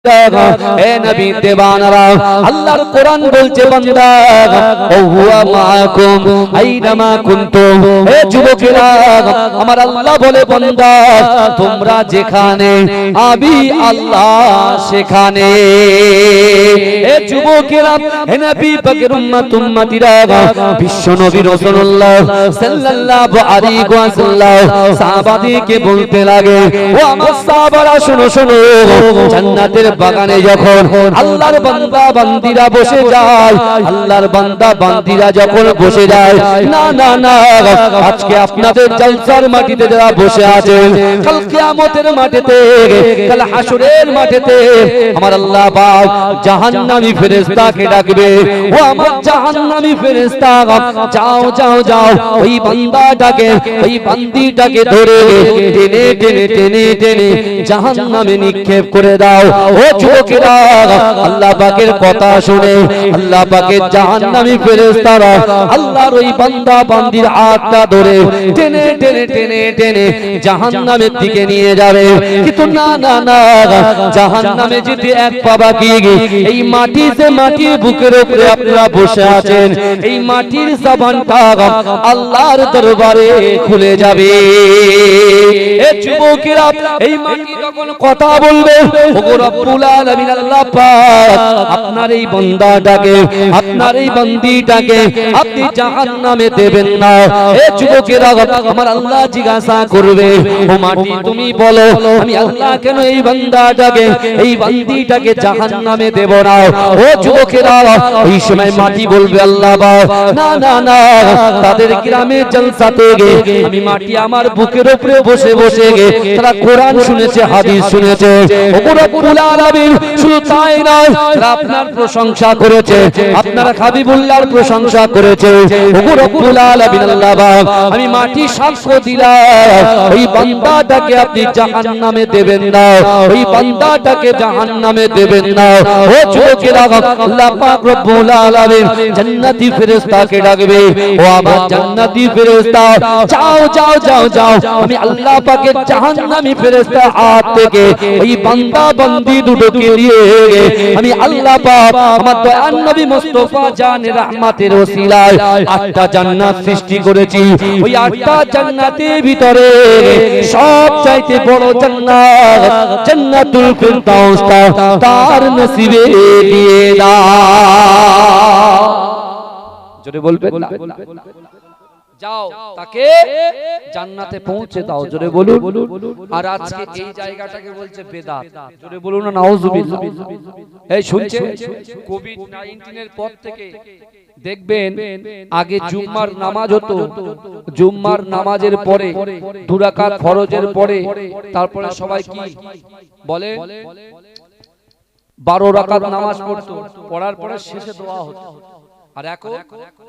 হে নবী দেবানারা আল্লাহর কোরআন বলছে বান্দা ও হুয়া মাকুম আইনামা কুনতুম হে যুবকেরা আমার আল্লাহ বলে বান্দা তোমরা যেখানে আমি আল্লাহ সেখানে হে যুবকেরা হে নবী পাকের উম্মতিরা বিশ্ব নবী রাসূলুল্লাহ সাল্লাল্লাহু আলাইহি ওয়াসাল্লাম সাহাবাদেরকে বলতে লাগে ও আমার সাহাবারা শুনো শুনো জান্নাতের বাগানে যখন আল্লাহর বান্দা বান্দীরা বসে যায় আল্লাহর বান্দা বান্দীরা যখন বসে যায় না না না আজকে আপনাদের জলসার মাটিতে যারা বসে আছেন কাল কিয়ামতের মাটিতে কাল হাসরের মাটিতে আমার আল্লাহ পাক জাহান্নামী ফেরেশতাকে ডাকবে ও আমার জাহান্নামী ফেরেশতা যাও যাও যাও ওই বান্দাটাকে ওই বান্দীটাকে ধরে টেনে টেনে টেনে টেনে জাহান্নামে নিক্ষেপ করে দাও ও যুবকেরা আল্লাহ পাকের কথা শুনে আল্লাহ পাকের জাহান্নামী ফেরেশতারা আল্লাহর ওই বান্দা বান্দির হাতটা ধরে টেনে টেনে টেনে টেনে জাহান্নামের দিকে নিয়ে যাবে কিন্তু না না না জাহান্নামে যেতে এক পা বাকি এই মাটিতে মাটির বুকের উপরে আপনারা বসে আছেন এই মাটির জবানটা আল্লাহর দরবারে খুলে যাবে এ যুবকেরা এই মাটি যখন কথা বলবে ওগো রব্বুল আলামিন আল্লাহ পাক আপনার এই বান্দাটাকে আপনার এই বান্দীটাকে আপনি জাহান্নামে দেবেন না এ যুবকেরা আমার আল্লাহ জিজ্ঞাসা করবে ও মাটি তুমি বলো আমি আল্লাহ কেন এই বান্দাটাকে এই বান্দীটাকে জাহান্নামে দেব না ও যুবকেরা এই সময় মাটি বলবে আল্লাহ না না না তাদের গ্রামের জলসাতে আমি মাটি আমার বুকের উপরে বসে বসে তারা কোরআন শুনেছে হাদিস শুনেছে ও রব্বুল আলামিন শুধু তাই না আপনার প্রশংসা করেছে আপনারা হাবিবুল্লাহর প্রশংসা করেছে ও রব্বুল আলামিন আল্লাহ আমি মাটি সাক্ষ্য দিলাম ওই বান্দাটাকে আপনি জাহান্নামে দেবেন না ওই বান্দাটাকে জাহান্নামে দেবেন না ও যুবকেরা আল্লাহ পাক রব্বুল আলামিন জান্নাতি ফেরেশতাকে ডাকবে ও আমার জান্নাতি ফেরেশতা যাও যাও যাও যাও আমি আল্লাহ পাকের জাহান্নামী ফেরেশতা হাত থেকে ওই বান্দা বান্দি দুটোকে নিয়ে আমি আল্লাহ পাক আমার দয়ার নবী মুস্তাফা জানের রহমতের ওসিলায় 8টা জান্নাত সৃষ্টি করেছি ওই 8টা জান্নাতের ভিতরে সবচাইতে বড় জান্নাত জান্নাতুল ফিরদাউস তার নসিবে দিয়ে দাও জোরে বলবেন না যাও তাকে জান্নাতে পৌঁছে দাও জোরে বলুন আর আজকে এই জায়গাটাকে বলছে বেদাত জোরে বলুন না নাউজুবিল্লাহ এই শুনছেন কোভিড-19 এর পর থেকে দেখবেন আগে জুম্মার নামাজ হতো জুম্মার নামাজের পরে 2 রাকাত ফরজের পরে তারপরে সবাই কি বলে 12 রাকাত নামাজ পড়তো পড়ার পরে শেষে দোয়া হতো আর এখন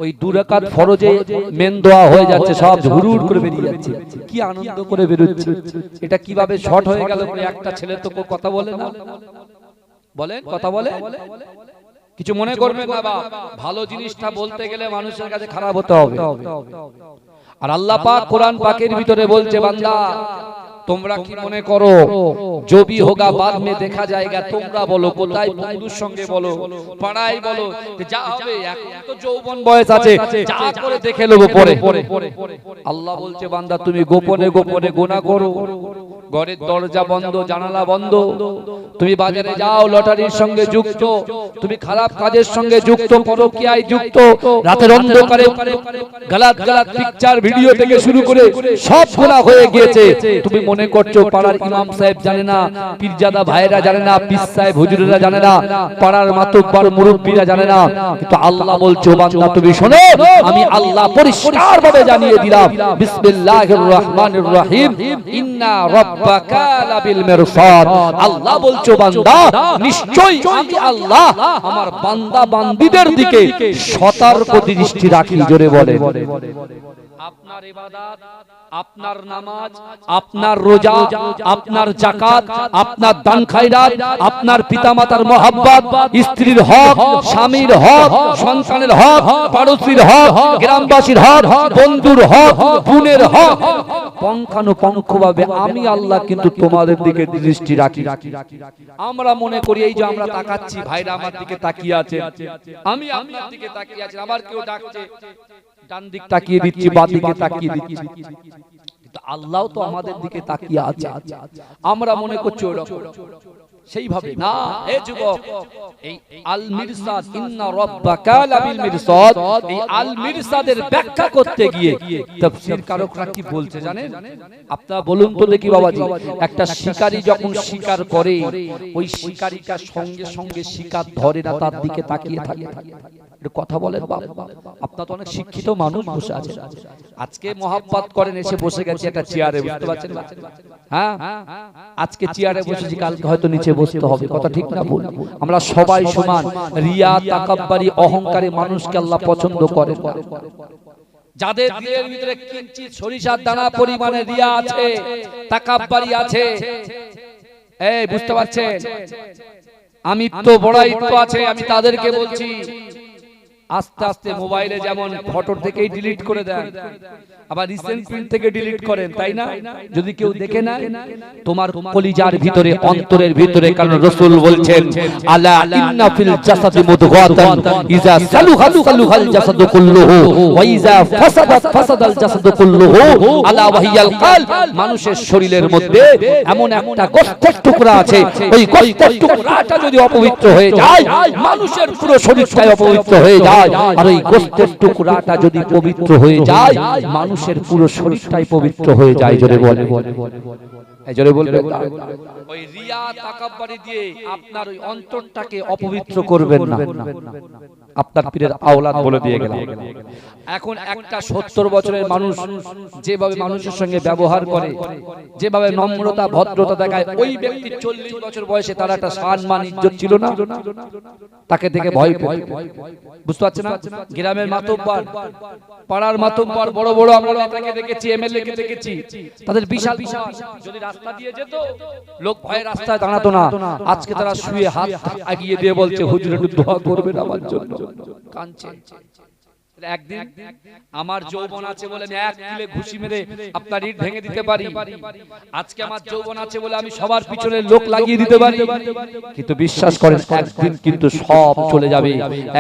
ওই 2 রাকাত ফরজে মেন দোয়া হয়ে যাচ্ছে সব হুড়ুড় করে বেরিয়ে যাচ্ছে কি আনন্দ করে বেরোচ্ছে এটা কিভাবে শর্ট হয়ে গেল একটা ছেলে তো কথা বলে না বলেন কথা বলে কিছু মনে করবে বাবা ভালো জিনিসটা বলতে গেলে মানুষের কাছে খারাপ হতে হবে আর আল্লাহ পাক কোরআন পাকের ভিতরে বলছে বান্দা তোমরা কি মনে করো जो भी होगा बाद में देखा जाएगा তোমরা বলো কোথায় বন্ধুর সঙ্গে বলো পাড়ায় বলো যা হবে এখন তো যৌবন বয়স আছে যা করে দেখে নেব পরে আল্লাহ বলছে বান্দা তুমি গোপনে গোপনে গুনাহ করো ঘরের দরজা বন্ধ জানালা বন্ধ তুমি বাজারে যাও লটারির সঙ্গে যুক্ত তুমি খারাপ কাজের সঙ্গে যুক্ত পরকীয়ায় যুক্ত রাতের অন্ধকারে গলাত গলাত পিকচার ভিডিও থেকে শুরু করে সব গুনাহ হয়ে গিয়েছে তুমি মনে করছো পাড়ার ইমাম সাহেব জানে না পীরজাদা ভাইরা জানে না পীর সাহেব হুজুরেরা জানে না পাড়ার মাতব্বর মুরব্বিরা জানে না কিন্তু আল্লাহ বলছে বান্দা তুমি শোনো আমি আল্লাহ পরিষ্কার ভাবে জানিয়ে দিলাম বিসমিল্লাহির রহমানির রহিম ইন্না রাব্বাকা লাবিল মিরসাদ আল্লাহ বলছো বান্দা নিশ্চয়ই আমি আল্লাহ আমার বান্দা বান্দীদের দিকে সতর্ক দৃষ্টি রাখি জোরে বলে আপনার ইবাদত, আপনার নামাজ, আপনার রোজা, আপনার যাকাত, আপনার দান খায়রাত, আপনার পিতামাতার মহব্বত, স্ত্রীর হক, স্বামীর হক, সন্তানের হক, পড়োশীর হক, গ্রামবাসীর হক, বন্ধুর হক, বোনের হক, পঙ্খানুপঙ্খভাবে আমি আল্লাহ কিন্তু তোমাদের দিকে দৃষ্টি রাখি। আমরা মনে করি এই যে আমরা তাকাচ্ছি, ভাইরা আমার দিকে তাকিয়ে আছে, আমি আপনার দিকে তাকিয়ে আছি, আবার কেউ ডাকছে ডান দিক তাকিয়ে দিচ্ছি, বাঁ দিকে তাকিয়ে দিচ্ছি, কিন্তু আল্লাহ তো আমাদের দিকে তাকিয়ে আছে। আমরা মনে করছি ওরকম, সেইভাবে না। হে যুবক, এই আল মিরসাদ, ইন্না রাব্বাকা লাবিল মিরসাদ, এই আল মিরসাদের ব্যাখ্যা করতে গিয়ে তাফসীর কারকরা কি বলছে জানেন? আপনারা বলুন তো দেখি বাবাজি, একটা শিকারী যখন শিকার করে, ওই শিকারীটা সঙ্গে সঙ্গে শিকার ধরে না, তার দিকে তাকিয়ে থাকে। কথা বলেন বাবা, আপনারা তো অনেক শিক্ষিত মানুষ বসে আছেন, আজকে মহাব্বত করেন, এসে বসে গেছে একটা চেয়ারে, বুঝতে পারছেন না? হ্যাঁ, আজকে চেয়ারে বসেছি, কালকে হয়তো নিচে বসতে হবে, কথা ঠিক না ভুল? আমরা সবাই সমান। রিয়া, তাকাব্বুরি, অহংকারী মানুষকে আল্লাহ পছন্দ করে। যাদের দিলের ভিতরে কিঞ্চিত সরিষার দানা পরিমাণে রিয়া আছে, তাকাব্বুরি আছে, এই বুঝতে পারছেন, আমি তো বড়াই তো আছে, আমি তাদেরকে বলছি আস্তে আস্তে মোবাইলে যেমন ফটো থেকেই ডিলিট করে দেন, আবার রিসেন্ট প্রিন্ট থেকে ডিলিট করেন, তাই না? যদি কেউ দেখে না, তোমার কলিজার ভিতরে, অন্তরের ভিতরে, কারণ রাসূল বলছেন আলা ইন্না ফিল জাসাদি মুদগাতান ইজা সালুহা সালুহাল জাসাদু কুল্লুহু ওয়া ইজা ফাসাদাত ফাসাদাল জাসাদু কুল্লুহু আলা ওয়াহিয়াল কালব। মানুষের শরীরের মধ্যে এমন একটা গোশতের টুকরা আছে, ওই গোশতের টুকরাটা যদি অপবিত্র হয়ে যায়, মানুষের পুরো শরীরটাই অপবিত্র হয়ে যায়। আর ওই গোশতের টুকরাটা যদি পবিত্র হয়ে যায়, মানুষের পুরো শরীরটাই পবিত্র হয়ে যায়। জোরে বলে, জোরে বলবে। ওই রিয়া তাকাব্বুরি দিয়ে আপনার ওই অন্তরটাকে অপবিত্র করবেন না। আপনার পীরের আওলাদ বলে দিয়ে গেল। এখন একটা 70 বছরের মানুষ যেভাবে মানুষের সঙ্গে ব্যবহার করে, যেভাবে নম্রতা ভদ্রতা দেখায়, ওই ব্যক্তি 40 বছর বয়সে তার একটা সম্মান ইজ্জত ছিল না, তাকে দেখে ভয় পেত। বুঝতে পারছেন না? গ্রামের মাতব্বর, পাড়ার মাতব্বর, বড় বড় আমরা নেতাকে দেখেছি, এমএলএ কে দেখেছি, তাদের বিশাল বিশাল, যদি রাস্তা দিয়ে যেত লোক ভয়ে রাস্তায় দাঁড়াতো না। আজকে তারা শুয়ে হাত আগিয়ে দিয়ে বলছে হুজুর একটু দোয়া করবেন আমার জন্য, কাঁদছে। একদিন আমার যৌবন আছে বলে আমি এক কিলে ঘুষি মেরে আপনার ইট ভেঙে দিতে পারি, আজকে আমার যৌবন আছে বলে আমি সবার পিছনে লোক লাগিয়ে দিতে পারি, কিন্তু বিশ্বাস করেন একদিন কিন্তু সব চলে যাবে।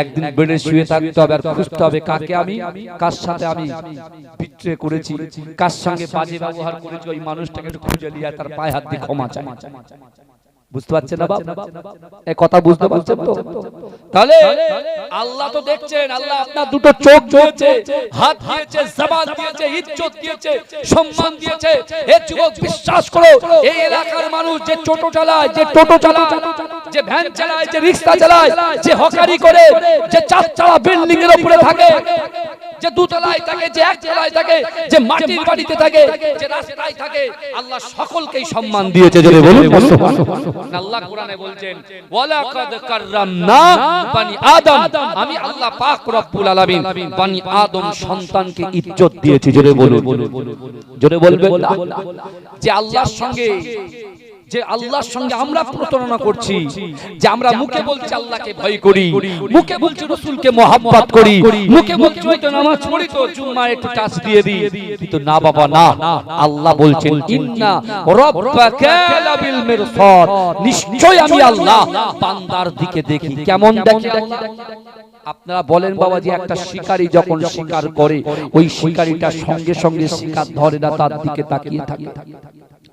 একদিন বেডে শুয়ে থাকতে হবে আর খুঁজতে হবে কাকে আমি, কার সাথে আমি বিট্রে করেছি, কার সঙ্গে বাজে ব্যবহার করেছি, ওই মানুষটাকে একটু খুঁজে নিয়ে তার পায়ে হাত দিয়ে ক্ষমা চাই। বুঝতে পারছেন না বাবা? এই কথা বুঝতে পারছেন তো? তাহলে আল্লাহ তো দেখছেন, আল্লাহ আপনার দুটো চোখ দিয়েছে, হাত দিয়েছে, জবান দিয়েছে, ইজ্জত দিয়েছে, সম্মান দিয়েছে। এ যুবক বিশ্বাস করো, এই এলাকার মানুষ যে টোটো চালায়, যে টোটো চালায়, যে ভ্যান চালায়, যে রিকশা চালায়, যে হকারি করে, যে চারতলা বিল্ডিং এর উপরে থাকে, যে দুতলায় থাকে, যে একতলায় থাকে, যে মাটির বাড়িতে থাকে, যে রাস্তায় থাকে, আল্লাহ সকলকেই সম্মান দিয়েছে। জোরে বলুন সুবহানাল্লাহ। আল্লাহ কোরআনে বলছেন ওয়ালাকাদ কাররামনা বনি আদম, আমি আল্লাহ পাক রব্বুল আলামিন বনি আদম সন্তানকে ইজ্জত দিয়েছি। জোরে বলুন, জোরে বলবেন না? যে আল্লাহর সঙ্গে, যে আল্লাহর সঙ্গে আমরা প্রতারণা করছি, যে আমরা মুখে বলছি আল্লাহকে ভয় করি, মুখে বলছি রাসূলকে মহব্বত করি, মুখে বলছি হয়তো নামাজ পড়ি তো জুম্মা একটু টাচ দিয়ে দিই, কিন্তু না বাবা না। আল্লাহ বলছেন ইন্না রাব্বাকা লাবিল মিরসাদ, নিশ্চয় আমি আল্লাহ বান্দার দিকে দেখি। কেমন দেখি? আপনারা বলেন বাবাজি, একটা শিকারী যখন শিকার করে, ওই শিকারীটা সঙ্গে সঙ্গে শিকার ধরে না, তার দিকে তাকিয়ে থাকে।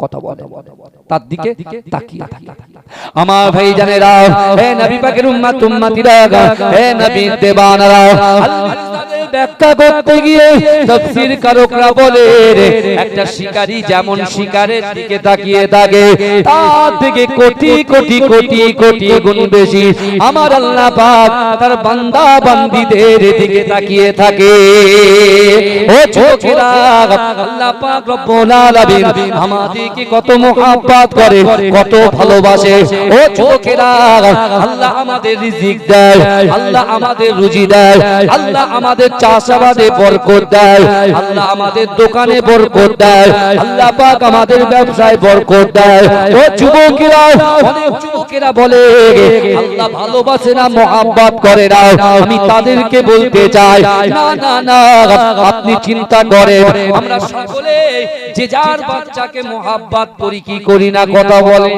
কথা বলে, তার দিকে তাকিয়ে থাকে। আমার ভাই জানেরা, হে নবী পাকের উম্মত উম্মতিরা, হে নবী দেবানরা, ব্যাখ্যা করতে গিয়ে তাফসীর কারকরা বলে একটা শিকারী যেমন শিকারের দিকে তাকিয়ে থাকে, তার থেকে কোটি কোটি কোটি কোটি গুণ বেশি আমার আল্লাহ পাক তার বান্দা বান্দীদের দিকে তাকিয়ে থাকে। ও ছোটরা, আল্লাহ পাক রব্বুল আলামিন আমাদেরকে কত মহব্বত করে, কত ভালোবাসে। ও ছোটরা, আল্লাহ আমাদের রিজিক দেয়, আল্লাহ আমাদের রুজি দেয়, আল্লাহ আমাদের চাষাবাদে বরকত দেয়, আল্লাহ আমাদের দোকানে বরকত দেয়, আল্লাহ পাক আমাদের ব্যবসায় বরকত দেয়। ও যুবকেরা, অনেক যুবকেরা বলে আল্লাহ ভালোবাসে না, মহব্বত করে না। আমি তাদেরকে বলতে চাই, না না না, আপনি চিন্তা করেন, আমরা সকলে যে যার বাচ্চাকে মহব্বত করি কি করি না, কথা বলে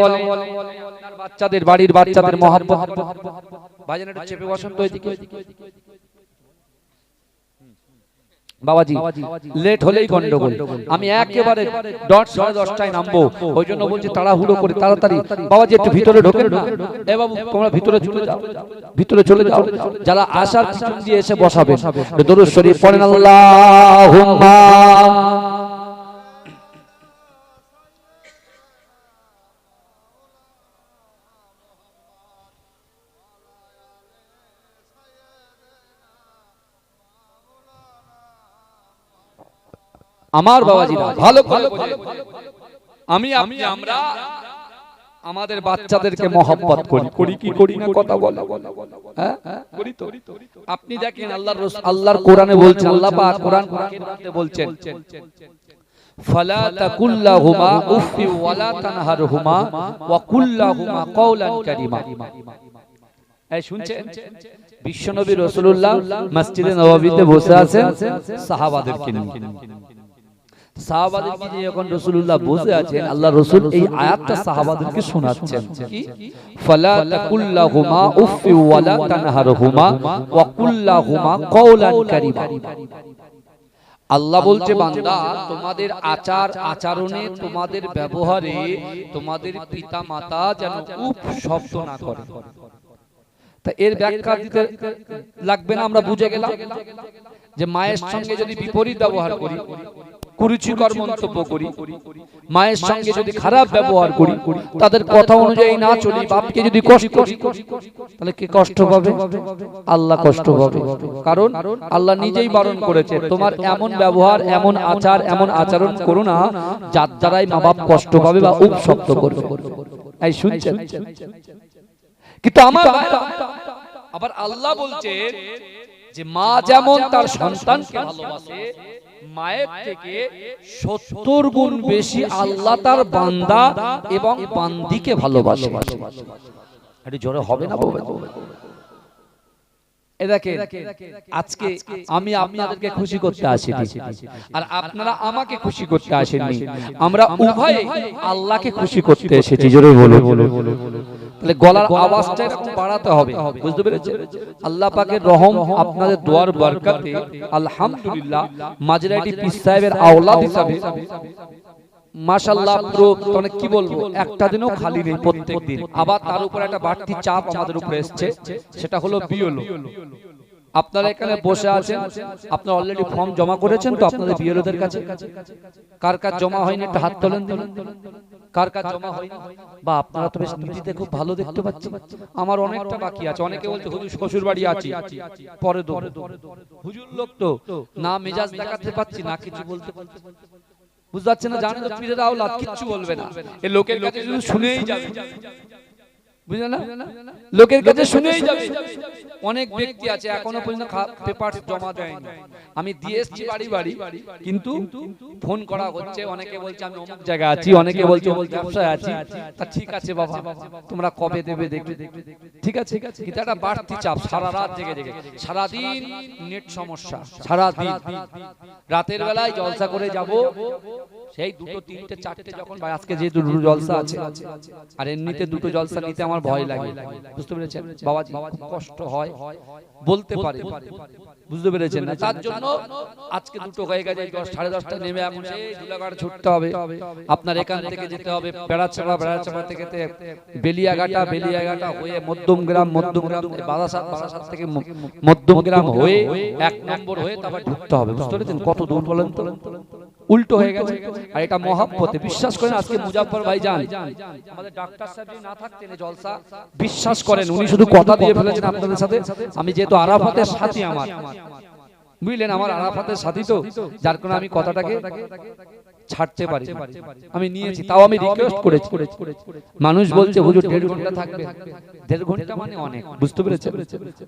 বাচ্চাদের, বাড়ির বাচ্চাদের মহব্বত। ভাইজান একটু চেপে বসেন তো এদিকে। বাবাজি লেট হলেই গন্ডগোল। আমি একেবারে 10:30টায় নামবো, ওই জন্য বলছি তাড়াহুড়ো করে তাড়াতাড়ি। বাবাজি একটু ভিতরে ঢোকেন না। এ বাবু তোমরা ভিতরে চলে যাও, ভিতরে চলে যাও। যারা আসার পিছন দিয়ে এসে বসাবেন, দরুদ শরীফ পড়েন আল্লাহুম্মা। আমার বাবাজিরা ভালো ভালো, আমি আপনি আমরা আমাদের বাচ্চাদেরকে মহব্বত করি, করি কি করি না, কথা বলে, হ্যাঁ করি তো। আপনি দেখেন আল্লাহর কোরআনে বলছেন, আল্লাহ পাক কোরআনের মধ্যে বলছেন, ফালা তাকুল্লাহুমা উফি ওয়ালা তানহারহুমা ওয়া কুল্লাহুমা কওলান কারীমা। এই শুনছেন, বিশ্বনবী রাসূলুল্লাহ মসজিদে নববীতে বসে আছেন সাহাবাদেরকে নিয়ে। সাহাবাদেরকে নিয়ে যখন রাসূলুল্লাহ বসে আছেন, আল্লাহ রাসূল এই আয়াতটা সাহাবাদেরকে শোনাচ্ছেন, কি ফালা তাকুল্লাহুমা উফি ওয়ালা তানহারহুমা ওয়া কুল্লাহুমা কওলান কারীমা। আল্লাহ বলছে, বান্দা তোমাদের আচার আচরণে, তোমাদের ব্যবহারে তোমাদের পিতা মাতা যেন উফ শব্দ না করে। তা এর ব্যাখ্যা দিতে লাগবে না, আমরা বুঝে গেলাম যে মায়ের সঙ্গে যদি বিপরীত ব্যবহার করি, কুরুচিকর মন্তব্য করি, মায়ের সঙ্গে যদি খারাপ ব্যবহার করি, তাদের কথা অনুযায়ী না চলি, বাপকে যদি কষ্ট করি, তাহলে কে কষ্ট পাবে? আল্লাহ কষ্ট পাবে। কারণ আল্লাহ নিজেই বারণ করেছে, তোমার এমন ব্যবহার, এমন আচার, এমন আচরণ করো না যার দ্বারাই মা বাপ কষ্ট পাবে বা উপশব্দ করবে। এই শুনছেন? কিন্তু আমার আবার আল্লাহ বলছে যে মা যেমন তার সন্তানকে ভালোবাসে, মায়ের থেকে 70 গুণ বেশি আল্লাহ তার বান্দা এবং বান্দিকে ভালোবাসে। একটু জোরে হবে না বাবা? আজকে আমি আপনাদেরকে খুশি করতে আসিনি, আর আপনারা আমাকে খুশি করতে আসেননি, আমরা উভয়ে আল্লাহকে খুশি করতে এসেছি। জোরে বলুন। তাহলে গলার আওয়াজটা একটু বাড়াতে হবে, বুঝতে পেরেছেন? আল্লাহ পাকের রহম, আপনাদের দোয়ার বরকতে আলহামদুলিল্লাহ মাঝরাইটি পীর সাহেবের আওলাদ হিসাবে মাশাআল্লাহ অনেক কি বলবো, একটা দিনও খালি নেই প্রত্যেকদিন। আবার তার উপর একটা বাড়তি চাপ আমাদের উপরে এসেছে, সেটা হলো বিএলও। আপনারা এখানে বসে আছেন, আপনারা অলরেডি ফর্ম জমা করেছেন তো আপনাদের বিএলওদের কাছে? কার কার জমা হয়নি একটু হাত তোলেন দিন। কার কার জমা হয়নি? বা আপনারা তো বেশ নীতিতে খুব ভালো দেখতে পাচ্ছি। আমার অনেকটা বাকি আছে। অনেকে বলছে হুজুর শ্বশুর বাড়ি আছি, পরে দেব। হুজুর লোক তো না মেজাজ দেখাতে পাচ্ছি না কিছু বলতে, বুঝতে পারছেন না? জানেন তো পীরের আওলাদ কিচ্ছু বলবে না, এই লোকের কাছে শুধু শুনেই যাবে, বুঝলেন না? লোকের কাছে শুনেই যাবে। অনেক ব্যক্তি আছে এখনো পর্যন্ত পেপার জমা দেয়নি। আমি দিয়ে এসেছি বাড়ি বাড়ি, কিন্তু ফোন করা হচ্ছে। অনেকে বলছে আমি অমুক জায়গায় আছি, অনেকে বলছে অমুক ব্যবসায় আছি। তা ঠিক আছে বাবা, তোমরা কবে দেবে দেখবে, ঠিক আছে। কিন্তু একটা বাড়তি চাপ, সারা রাত জেগে জেগে, সারাদিন নেট সমস্যা, সারাদিন রাতের বেলায় জলসা করে যাব, সেই 2, 3, 4 যখন আজকে যে দুটো জলসা আছে, আর এমনিতে দুটো জলসা নিতে আমার ভয় লাগে, বুঝতে পেরেছেন বাবাজি? কষ্ট হয় বলতে পারে, বুঝতে পেরেছেন না? তার জন্য আজকে দুটো হয়ে গেছে, 10:30 নেমে এখন সেই ধুলাঘাট ছুটতে হবে। আপনার এখান থেকে যেতে হবে বেড়াচাপা, বেড়াচাপা থেকে বেলিয়াঘাটা, বেলিয়াঘাটা হয়ে মধ্যমগ্রাম, মধ্যমগ্রাম বারাসাত থেকে মধ্যমগ্রাম হয়ে 1 নম্বর হয়ে তারপর ঢুকতে হবে, বুঝতে পেরেছেন? কত দূর বলেন তো? উল্টো হয়ে গেছে। আর এটা মহব্বতে, বিশ্বাস করেন আজকে মুজাফফর ভাই যান, আমাদের ডাক্তার সাহেব যদি না থাকতেন জলসা, বিশ্বাস করেন উনি শুধু কথা দিয়ে ফেলেছেন আপনাদের সাথে। আমি যেহেতু আরাফাতের সাথী, আমার বুঝলেন, আমার আরাফাতের সাথী তো, যার কারণে আমি কথাটাকে ছাড়তে পারি, আমি নিয়েছি, তাও আমি রিকোয়েস্ট করেছি। মানুষ বলছে হুজুর 1.5 ঘন্টা থাকবে। 1.5 ঘন্টা মানে অনেক, বুঝতে পেরেছেন?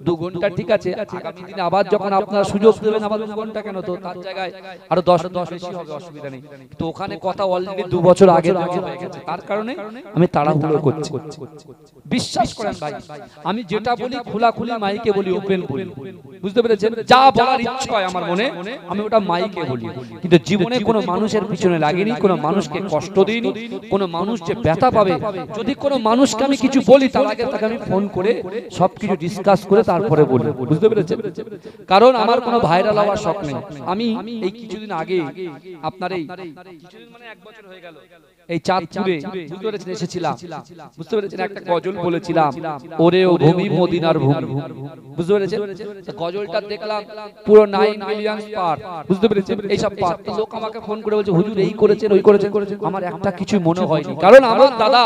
2 ঘন্টা ঠিক আছে, আগামী দিনে আবার যখন আপনারা সুযোগ দেবেন আবার 2 ঘন্টা কেন, তো তার জায়গায় আরো 10 বেশি হবে, অসুবিধা নেই। তো ওখানে কথা অলরেডি 2 বছর আগে হয়ে গেছে, তার কারণে আমি তাড়াহুড়ো করছি। বিশ্বাস করেন ভাই, আমি যেটা বলি খোলাখুলি মাইকে বলি, ওপেন বলি, বুঝতে পেরেছেন? যা বলার ইচ্ছা হয় আমার মনে, আমি ওটা মাইকে বলি। কিন্তু জীবনে কোনো মানুষের পিছনে লাগেনি, কোনো মানুষকে কষ্ট দিইনি, কোনো মানুষ যে ব্যথা পাবে, যদি কোনো মানুষকে আমি কিছু বলি তার আগে তাকে আমি ফোন করে সবকিছু ডিসকাস করে তারপরে বলি, বুঝতে পেরেছেন? কারণ আমার কোনো ভাইরাল হওয়ার শখ নেই। আমি এই কিছুদিন আগে আপনার এই কিছুদিন মানে 1 বছর হয়ে গেল এই চাঁদপুরে, বুঝতে পেরেছেন, এসেছিলাম, বুঝতে পেরেছেন? একটা গজল বলেছিলাম, ওরে ও ভূমি মদিনার ভূমি, বুঝতে পেরেছেন? গজলটা দেখলাম পুরো 9 মিলিয়ন পার, বুঝতে পেরেছেন? এইসব পার। লোক আমাকে ফোন করে বলছে হুজুর এই করেছেন ওই করেছেন, আমার একটা কিছু মনে হয়নি। কারণ আমার দাদা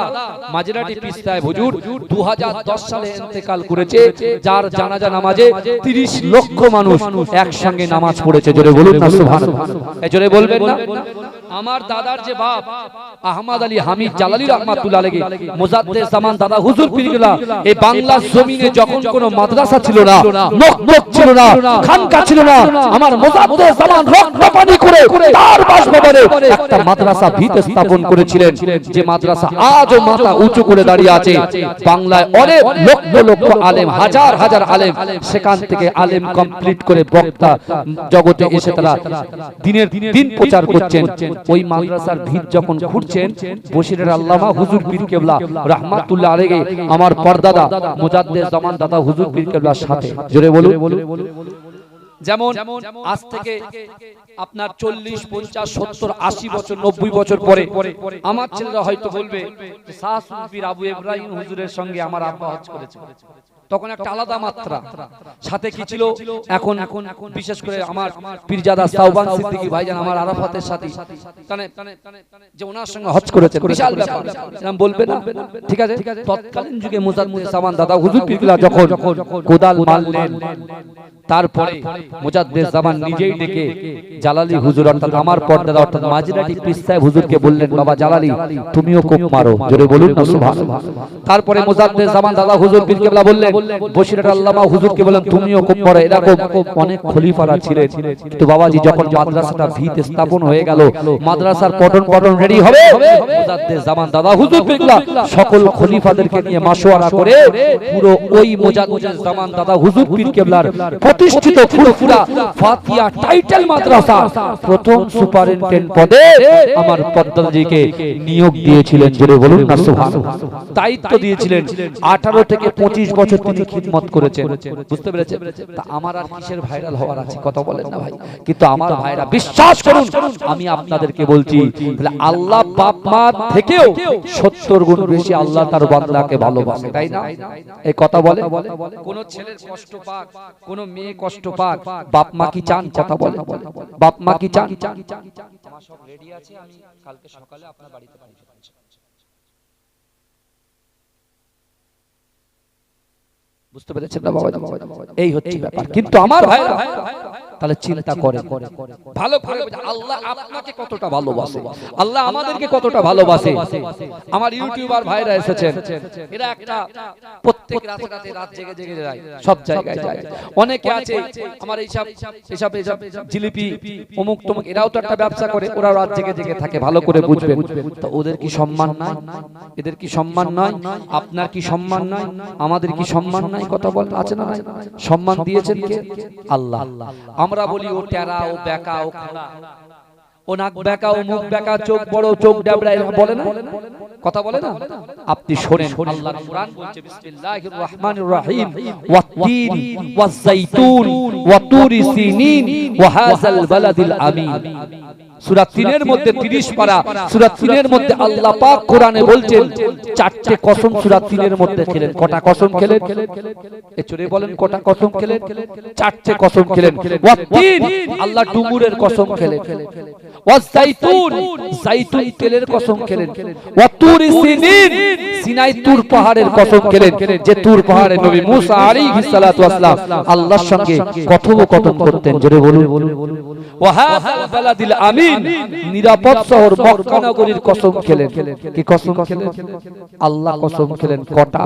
মাঝরাটি পীর সাহেব হুজুর 2010 সালে ইন্তেকাল করেছে, যার জানাজা নামাজে 30 লক্ষ মানুষ একসঙ্গে নামাজ পড়েছে। জোরে বলুন না সুবহানাল্লাহ, এই জোরে বলবেন না? আমার দাদার যে বাপ আহমদ আলী হামিদ জালালী রাহমাতুল্লাহ আলাইহি মুজাদ্দেদ জামান দাদা হুজুর পীর কেবলা, এই বাংলার জমিনে যখন কোনো মাদ্রাসা ছিল না, মক্তব ছিল না, খানকা ছিল না, আমার মুজাদ্দেদ জামান রক্ত পানি করে তার বাসভবনে একটা মাদ্রাসা ভিত স্থাপন করেছিলেন, যে মাদ্রাসা আজও মাথা উঁচু করে দাঁড়িয়ে আছে। বাংলায় অনেক লক্ষ লক্ষ আলেম, হাজার হাজার আলেম সেখান থেকে আলেম কমপ্লিট করে বক্তা জগতে এসে তারা দিনের দিন প্রচার করছেন। ওই মাদ্রাসার ভিত যখন খুঁড়ছেন, বশিরের আল্লামা হুজুর পীর কেবলা রাহমাতুল্লাহ আলাইহি আমার পরদাদা মুজাদ্দেদ জামান দাদা হুজুর পীর কেবলার সাথে, জোরে বলুন। যেমন আজ থেকে আপনার 40, 50, 70, 80 বছর, 90 বছর পরে আমার ছেলেরা হয়তো বলবে শাহ সুফি আবু ইব্রাহিম হুজুরের সঙ্গে আমার আব্বা হজ করেছে। তখন একটা আলাদা মাত্রা, সাথে কি ছিল, এখন বিশেষ করে আমার পীরজাদা সাওবান সিদ্দিকী ভাইজান আমার আরাফাতের সাথী, যে ওনার সঙ্গে হজ করেছে, বিশাল ব্যাপার, এরকম বলবে না? ঠিক আছে। তৎকালীন যুগে মুজাদ্দেদ জামান দাদা হুজুর পীর কেবলা যখন কোদাল মারলেন, তারপরে মুজাদ্দেদ জামান নিজেই ডেকে জালালী হুজুর অর্থাৎ আমার পরদাদা অর্থাৎ মাঝরাটি পীর সাহেব হুজুরকে বললেন, বাবা জালালী তুমিও কোপ মারো, জোরে বলুন না সুবহানাল্লাহ। তারপরে মুজাদ্দেদ জামান দাদা হুজুর পীর কেবলা বললেন, বশিরের আল্লামা হুজুরকে বললেন তুমিও কোপ মারো। এরকম অনেক খলিফারা ছিলেন, কিন্তু বাবাজি যখন মাদ্রাসাটা ভিত স্থাপন হয়ে গেল, মাদ্রাসার পঠন রেডি হবে, মুজাদ্দেদ জামান দাদা হুজুর পীর কেবলা সকল খলিফাদেরকে নিয়ে মাশওয়ারা করে পুরো ওই মুজাদ্দেদ জামান দাদা হুজুর পীর কেবলার প্রতিষ্ঠিত ফুরফুরা ফাতিহা টাইটেল মাদ্রাসা প্রথম সুপারিনটেন্ডেন্ট পদে আমার পদ্মজিকে নিয়োগ দিয়েছিলেন, জোরে বলুন না সুবহানাল্লাহ। দায়িত্ব দিয়েছিলেন, 18 থেকে 25 বছর তিনি খিদমত করেছেন, বুঝতে পেরেছেন? তা আমার আর কিসের ভাইরাল হওয়ার আছে, কথা বলেন না ভাই? কিন্তু আমার ভাইরা বিশ্বাস করুন, আমি আপনাদেরকে বলছি, আল্লাহ বাপ মা থেকেও 70 গুণ বেশি আল্লাহ তার বান্দাকে ভালোবাসে, তাই না? এই কথা বলে কোন ছেলের কষ্ট পাক, কোন মেয়ে কষ্ট পাক, বাপ মা কি চান? কথা বলে বাপ মা কি চান? আমার সব রেডি আছে, আমি কালকে সকালে আপনার বাড়িতে পৌঁছে যাব। বুঝতে পেরেছেন না বাবা? এই হচ্ছে ব্যাপার। কিন্তু আমার ভাইরা তাহলে চিন্তা করে ভালো করে আল্লাহ আপনাকে কতটা ভালোবাসে, আল্লাহ আমাদেরকে কতটা ভালোবাসে। আমার ইউটিউবার ভাইরা এসেছেন, এরা একটা প্রত্যেক রাতে রাত জেগে জেগে যায়, সব জায়গায় যায়। অনেকে আছে আমার এইসব জিলিপি অমুক তমুক, এরাও তো একটা ব্যবসা করে, ওরা রাত জেগে জেগে থাকে, ভালো করে বুঝবেন। তো ওদের কি সম্মান নাই? এদের কি সম্মান নাই? আপনার কি সম্মান নাই? আমাদের কি সম্মান নাই? কথা বল, আছে না নাই? সম্মান দিয়েছেন কে? আল্লাহ। আমরা বলি ও টেরা, ও বেকা, ও খোড়া, ও নাক বেকা, ও মুখ বেকা, চোখ বড়, চোখ ডেবড়া, এরকম বলে না? কথা বলে না? আপনি শোনেন, আল্লাহর কোরআন বলছে বিসমিল্লাহির রহমানির রহিম, ওয়াত-তিন ওয়াজ-যাইতুন ওয়া তুরি সিনিন ওয়া হাযাল বালাদিল আমিন। সূরা 3 এর মধ্যে 30 পারা, সূরা 3 এর মধ্যে আল্লাহ পাক কোরআনে বলছেন 4টে কসম সূরা 3 এর মধ্যে খেলেন। কটা কসম খেলেন? এ চোরে বলেন কটা কসম খেলেন? 4টে কসম খেলেন। ওয়াত-তিন আল্লাহ ডুমুরের কসম খেলেন, ওয়াজ-যাইতুন যাইতুন তেলের কসম খেলেন, ওয়া তুরি সিনিন সিনাই তুর পাহাড়ের কসম খেলেন, যে তুর পাহাড়ে নবী মুসা আলাইহিস সালাতু ওয়াস সালাম আল্লাহর সঙ্গে কথোপকথন করতেন, জোরে বলুন। ওয়া হাযাল বালাদিল আমিন নিরাপদ শহর মক্কা নগরীর কসম খেলেন। কি কসম খেলেন? আল্লাহ কসম খেলেন, কটা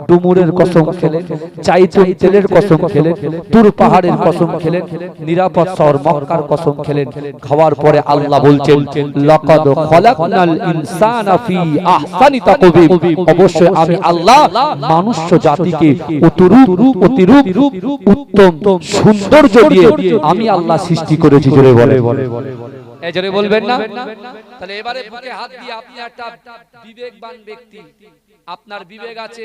ডুমুরের কসম খেলেন, চাইতুন তেলের কসম খেলেন, তুর পাহাড়ের কসম খেলেন, নিরাপদ শহর মক্কার কসম খেলেন। খাওয়ার পরে আল্লাহ বলছেন, লাকাদ খলাকনাল ইনসানা ফি আহসানি তাকওয়িম, অবশ্যই আমি আল্লাহ মানুষ জাতিকে অতিরূপ উত্তম সৌন্দর্য দিয়ে আমি আল্লাহ সৃষ্টি করেছি। জোরে বলে, এই জোরে বলবেন না? তাহলে এবারে বুকে হাত দিয়ে আপনি একটা বিবেকবান ব্যক্তি, আপনার বিবেক আছে,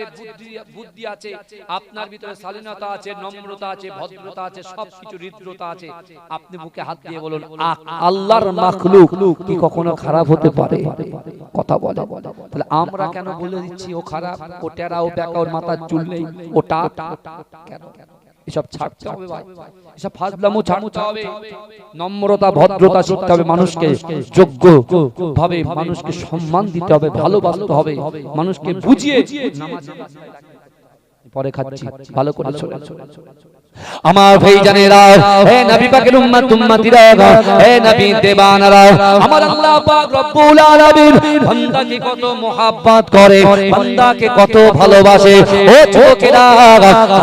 বুদ্ধি আছে, আপনার ভিতরে শালীনতা আছে, নম্রতা আছে, ভদ্রতা আছে, সবকিছু হৃদ্রতা আছে। আপনি বুকে হাত দিয়ে বলুন, আল্লাহর মাখলুক কি কখনো খারাপ হতে পারে? কথা বলে। তাহলে আমরা কেন বলে দিচ্ছি ও খারাপ, ও টেরা, ও বেকা, ওর মাথার চুল নেই, ওটা কেন? এসব ছাড়তে হবে ভাই, এসব ফাজলামো ছাড়তে হবে। নম্রতা ভদ্রতা শিখতে হবে, মানুষকে যোগ্য ভাবে মানুষকে সম্মান দিতে হবে, ভালোবাসতে হবে, মানুষকে বুঝিয়ে নামাজ পরে খাচ্ছি ভালো করে চলে। আমার ভাইজানেরা, হে নবী পাকের উম্মত উম্মতিরা, হে নবী দেবানরা, আমার আল্লাহ পাক রব্বুল আলামিন বান্দাকে কত mohabbat করে, বান্দাকে কত ভালোবাসে। ও যুবকেরা,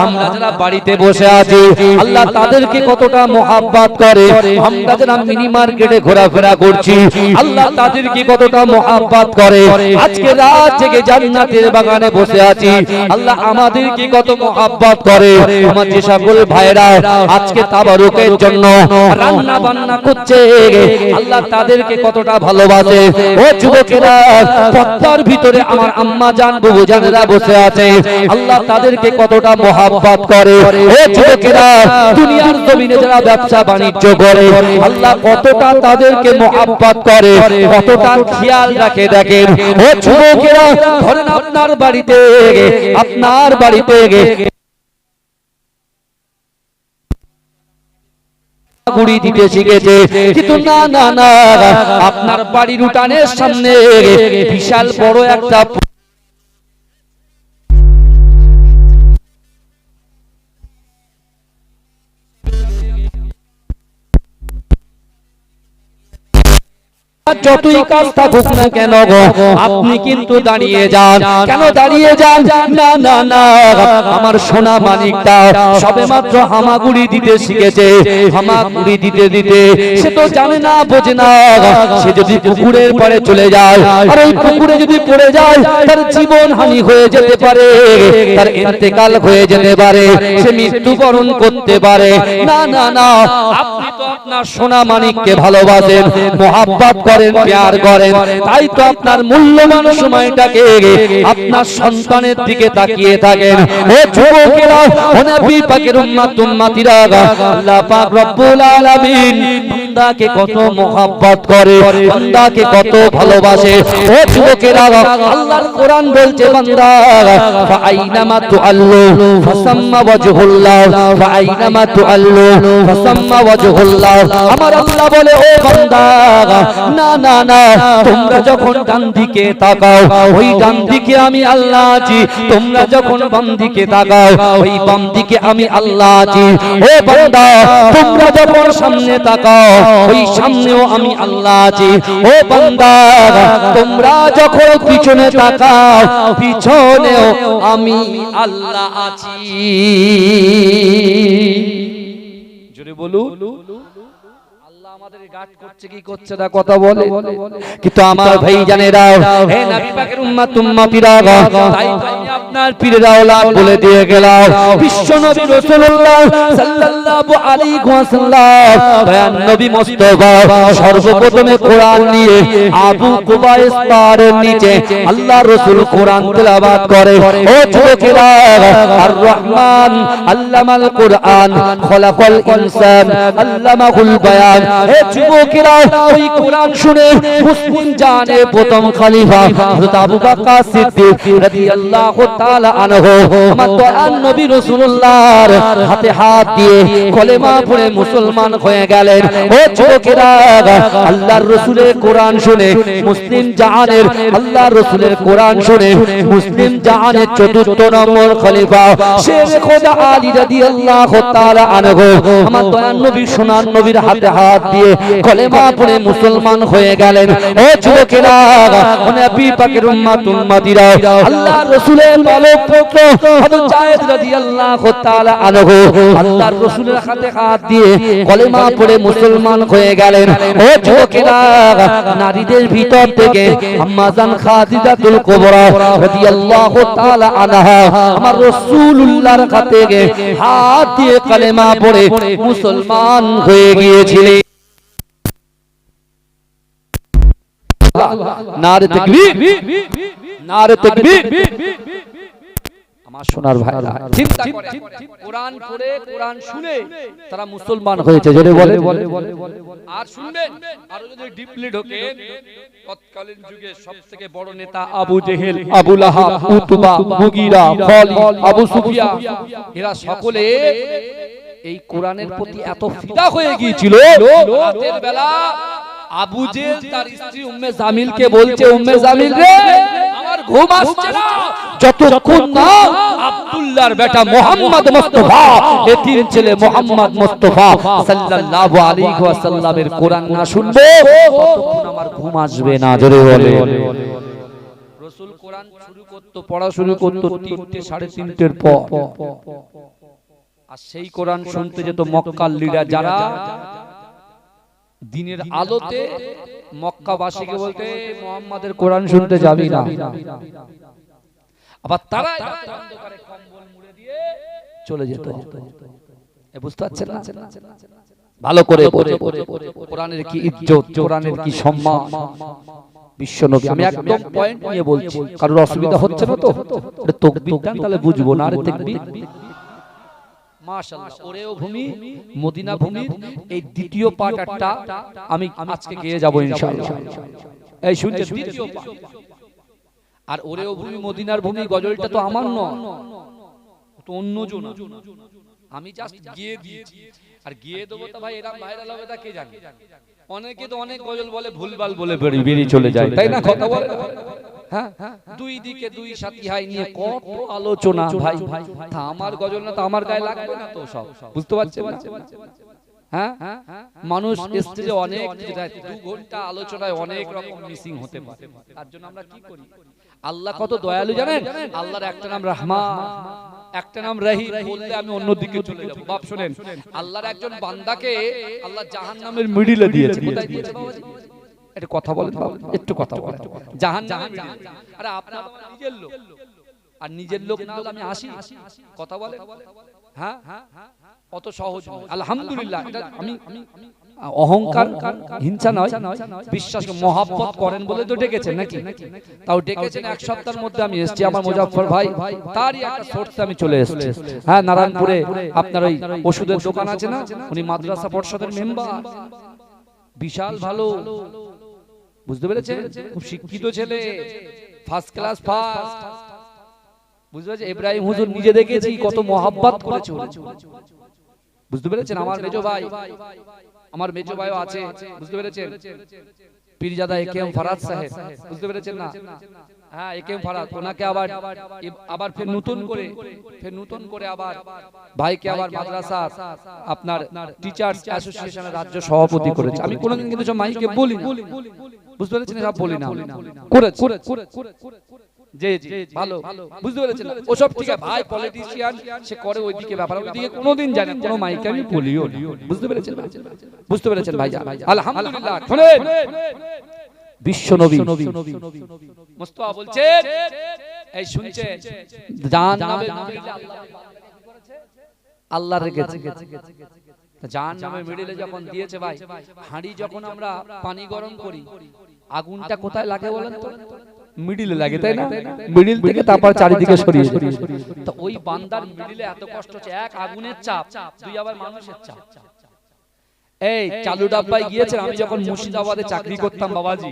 আমরা যারা বাড়িতে বসে আছি আল্লাহ তাদেরকে কতটা mohabbat করে, আমরা যারা মিনি মার্কেটে ঘোরাফেরা করছি আল্লাহ তাদেরকে কতটা mohabbat করে, আজকে রাত জেগে জান্নাতের বাগানে বসে আছি আল্লাহ আমাদেরকে কত mohabbat করে। আমার যে সকল ভাইরা আজকে তাবারুকের জন্য রান্না বান্না করছে আল্লাহ তাদেরকে কতটা ভালোবাসে। ও যুবকেরা, পর্দার ভিতরে আমার আম্মা জান বুবু জানেরা বসে আছে আল্লাহ তাদেরকে কতটা mohabbat করে। ও যুবকেরা, দুনিয়ার জমিনে যারা ব্যবসা বাণিজ্য করে আল্লাহ কতটা তাদেরকে mohabbat করে, কতটা খেয়াল রাখে। দেখেন ও যুবকেরা, ধরেন আপনার বাড়িতে গুড়ি দিতে শিখেছে, কিন্তু না না না, আপনার বাড়ির উঠানের সামনে বিশাল বড় একটা যতই কাজ থাকুক না কেন আপনি কিন্তু দাঁড়িয়ে যান। কেন দাঁড়িয়ে যান? না না না, আমার সোনা মানিকটা সবে মাত্র হামাগুড়ি দিতে শিখেছে, হামাগুড়ি দিতে দিতে সে তো জানে না, বোঝে না, সে যদি পুকুরের পাড়ে চলে যায় আর ওই পুকুরে যদি পড়ে যায় তার জীবন হানি হয়ে যেতে পারে, তার ইন্তেকাল হয়ে যেতে পারে, সে মৃত্যুবরণ করতে পারে। না না না, আপনি তো আপনার সোনা মানিককে ভালোবাসেন, mohabbat করেন, প্যার করেন, তাই তো আপনার মূল্যবান সময়টাকে আপনার সন্তানের দিকে তাকিয়ে থাকেন। ও যুবকেরা, ও নবী পাকের উম্মত উম্মতিরা, আল্লাহ পাক রব্বুল আলামিন বান্দাকে কত mohabbat করে, বান্দাকে কত ভালোবাসে। ও যুবকেরা, আল্লাহর কোরআন বলছে, বান্দা ফাআইনামা তুআল্লু ফাসাম্মা ওয়াজহুল্লাহ, ফাআইনামা তুআল্লু ফাসাম্মা ওয়াজহুল্লাহ। আমার আল্লাহ বলে, ও বান্দা, না না না, তোমরা যখন ডান দিকে তাকাও ওই ডান দিকে আমি আল্লাহ আছি, তোমরা যখন বাম দিকে তাকাও ওই বাম দিকে আমি আল্লাহ আছি। ও বান্দা, তোমরা যখন সামনে তাকাও ওই সামনেও আমি আল্লাহ আছি। ও বান্দা, তোমরা যখন পিছনে তাকাও পিছনেও আমি আল্লাহ আছি। জোরে বলুন, আমাদের গাট করছে কি করছে না কথা বলে, কিন্তু আমার ভাইজানেরা, হে নবী পাকের উম্মত উম্মতিরা, তাই আমি আপনার পীরের আওলাদ বলে দিয়ে গেলাম, বিশ্ব নবী রাসূলুল্লাহ সাল্লাল্লাহু আলাইহি ওয়াসাল্লাম দয়ান নবী মুস্তাফা সর্বপ্রথমে কোরআন নিয়ে আবু কুবাইস পাহাড়ের নিচে আল্লাহ রাসূল কোরআন তেলাওয়াত করে। ও যুবকেরা, আর রহমান আল্লামাল কোরআন খলাকাল ইনসান আল্লামাহুল বায়ান। হে যুবকেরা, ওই কোরআন শুনে মুসলিম জানের প্রথম খলিফা হযরত আবু বকর সিদ্দিক রাদিয়াল্লাহু তাআলা আনহু আমার দয়াল নবী রাসূলুল্লাহর হাতে হাত দিয়ে কলেমা পড়ে মুসলমান হয়ে গেলেন। ও যুবকেরা, আল্লাহর রাসূলের কোরআন শুনে মুসলিম জাহানের, আল্লাহর রাসূলের কোরআন শুনে মুসলিম জাহানের চতুর্থ নম্বর খলিফা শের খোদা আলী রাদিয়াল্লাহু তাআলা আনহু আমার দয়াল নবী সোনার নবীর হাতে হাত দিয়ে কলেমা পড়ে মুসলমান হয়ে গেলেন। ও যুবকেরা, ও নবী পাকের উম্মত উম্মতিরা, আল্লাহর রাসূলের পালক পুত্র হযরত যায়েদ রাদিয়াল্লাহু তাআলা আনহু আল্লাহর রাসূলের হাতে হাত দিয়ে কলেমা পড়ে মুসলমান হয়ে গেলেন। ও যুবকেরা, নারীদের ভিতর থেকে আম্মা জান খাদিজাতুল কুবরা রাদিয়াল্লাহু তাআলা আনহা আমার রাসূলুল্লাহর হাতে হাত দিয়ে কলেমা পড়ে মুসলমান হয়ে গিয়েছিলেন। নারে তাকবীর, নারে তাকবীর। আমার সোনার ভাইরা চিন্তা করে, কোরআন পড়ে কোরআন শুনে তারা মুসলমান হয়েছে। জোরে বলে। আর শুনবেন, আর যদি ডিপলি ঢোকেন, তৎকালীন যুগে সবথেকে বড় নেতা আবু জেহেল, আবু লাহাব, উতবা, মুগীরা, খালিদ, আবু সুফিয়ান, এরা সকলে এই কোরআনের প্রতি এত ফিদা হয়ে গিয়েছিল। রাতের বেলা আবু জেহেল তার স্ত্রী উম্মে জামিলকে বলছে, উম্মে জামিল রে, আমার ঘুম আসছে না যতক্ষণ না আব্দুল্লাহর বেটা মুহাম্মদ মুস্তাফা, এতিম ছেলে মুহাম্মদ মুস্তাফা সাল্লাল্লাহু আলাইহি ওয়াসাল্লামের কোরআন না শুনবো ততক্ষণ আমার ঘুম আসবে না। জোরে বলে। রাসূল কোরআন শুরু করত, পড়া শুরু করত 3টে 3:30 পর, আর সেই কোরআন শুনতে যেত মক্কার লিডার যারা দিনের আলোতে মক্কাবাসীকে বলতে মুহাম্মাদের কোরআন শুনতে যাবি না। আবার তারা অন্ধকারে কম্বল মুড়ে দিয়ে চলে যেত। বুঝতে পারছেন না? ভালো করে কোরআনের কি ইজ্জত, কোরআনের কি সম্মান। বিশ্বনবী, আমি একদম পয়েন্ট নিয়ে বলছি, কারোর অসুবিধা হচ্ছে না তো? এটা তাকবীর দেন, তাহলে বুঝবো না। আরে তাকবীর, মাশাআল্লাহ। ওরেও ভূমি, মদিনা ভূমির এই দ্বিতীয় পার্টটা আমি আজকে গিয়ে যাব ইনশাআল্লাহ। এই শুনতে দ্বিতীয় পার্ট। আর ওরেও ভূমি, মদিনার ভূমি গজলটা তো আমার নয়, তো অন্যজন। আমি জাস্ট গিয়ে দিয়েছি, আর গিয়ে দেবো তো ভাই এরকম ভাইরাল হবে তা কে জানে। অনেকে তো অনেক গজল বলে, ভুলভাল বলে বেরিয়ে চলে যায়, তাই না? কথা বলে। হ্যাঁ, দুই দিকে দুই সাথী হাই নিয়ে কত আলোচনা ভাই। তা আমার গজল না তো আমার গায়ে লাগবে না তো সব? বুঝতে পারছেন? হ্যাঁ, মানুষ স্টেজে অনেক 2 ঘন্টা আলোচনায় অনেক রকম মিসিং হতে পারে। তার জন্য আমরা কি করি? আল্লাহ কত দয়ালু জানেন? আল্লাহর একটা নাম রহমান, একটা নাম রহিম, বললে আমি অন্যদিকে চলে যাব। বাপ শুনেন, আল্লাহর একজন বান্দাকে আল্লাহ জাহান্নামের মিডলে দিয়েছে। কোথায় দিয়েছে বাবাজি? একটু কথা বলেন বাবা, একটু কথা বলেন। জাহান্নামের মিডলে। আরে আপনার নিজের লোক, আর নিজের লোক না হলে আমি আসি? কথা বলেন। হ্যাঁ, অত সহজ নয়। আলহামদুলিল্লাহ, এটা আমি অহংকার হিংসা নয়, বিশ্বাস মহব্বত করেন বলে তো ডেকেছেন নাকি? তাও ডেকেছেন। 1 সপ্তাহের মধ্যে আমি এসেছি। আমার মুজাফফর ভাই, তারই একটা সোর্সে আমি চলে এসেছি। হ্যাঁ, নারায়ণপুরে আপনার ওই ওষুধের দোকান আছে না, উনি মাদ্রাসা পরিষদের মেম্বার, বিশাল ভালো, বুঝতে পেরেছেন? খুব শিক্ষিত ছেলে, ফার্স্ট ক্লাস ফার্স্ট। বুঝতে পেরেছেন? ইব্রাহিম হুজুর নিজে দেখেছি কত মহব্বত করেছে। বুঝতে পেরেছেন? আমার মেজো ভাই, আমার মেজো ভাইও আছে। বুঝতে পেরেছেন? পীরজাদা একেএম ফরাদ সাহেব, বুঝতে পেরেছেন না? হ্যাঁ, একেএম ফরাদ, ওনাকে আবার ফের নতুন করে আবার ভাইকে আবার মাদ্রাসা আপনার টিচার্স অ্যাসোসিয়েশনের রাজ্য সভাপতি করেছে। আমি কোনোদিন কিন্তু সব মাইকে বলি না, বুঝতে পেরেছেন? সব বলি না, করে জি জি ভালো, বুঝতে পেরেছেন? ওসব ঠিক আছে ভাই, পলিটিশিয়ান সে করে ওইদিকে ব্যাপার, ওইদিকে কোনোদিন জানেন কোনো মাইকে আমি বলিও না। বুঝতে পেরেছেন? বুঝতে পেরেছেন ভাই? আলহামদুলিল্লাহ। শুনেন, বিশ্বনবী মুস্তাফা বলছেন, এই শুনছে, জাহান্নামের মিডলে আল্লাহ রেখেছে। জাহান্নামের মিডলে যখন দিয়েছে ভাই, হাঁড়ি যখন আমরা পানি গরম করি, আগুনটা কোথায় লাগে বলেন তো? মিডিলে লাগে, তাই না? মিডিল থেকে তারপর চারিদিকে ছড়িয়ে। তো ওই বান্দার মিডিলে এত কষ্ট হচ্ছে, এক আগুনের চাপ, দুই আবার মানুষের চাপ। এই চালু ডাব্বায় গিয়েছেন, আমি যখন মুর্শিদাবাদে চাকরি করতাম বাবাজি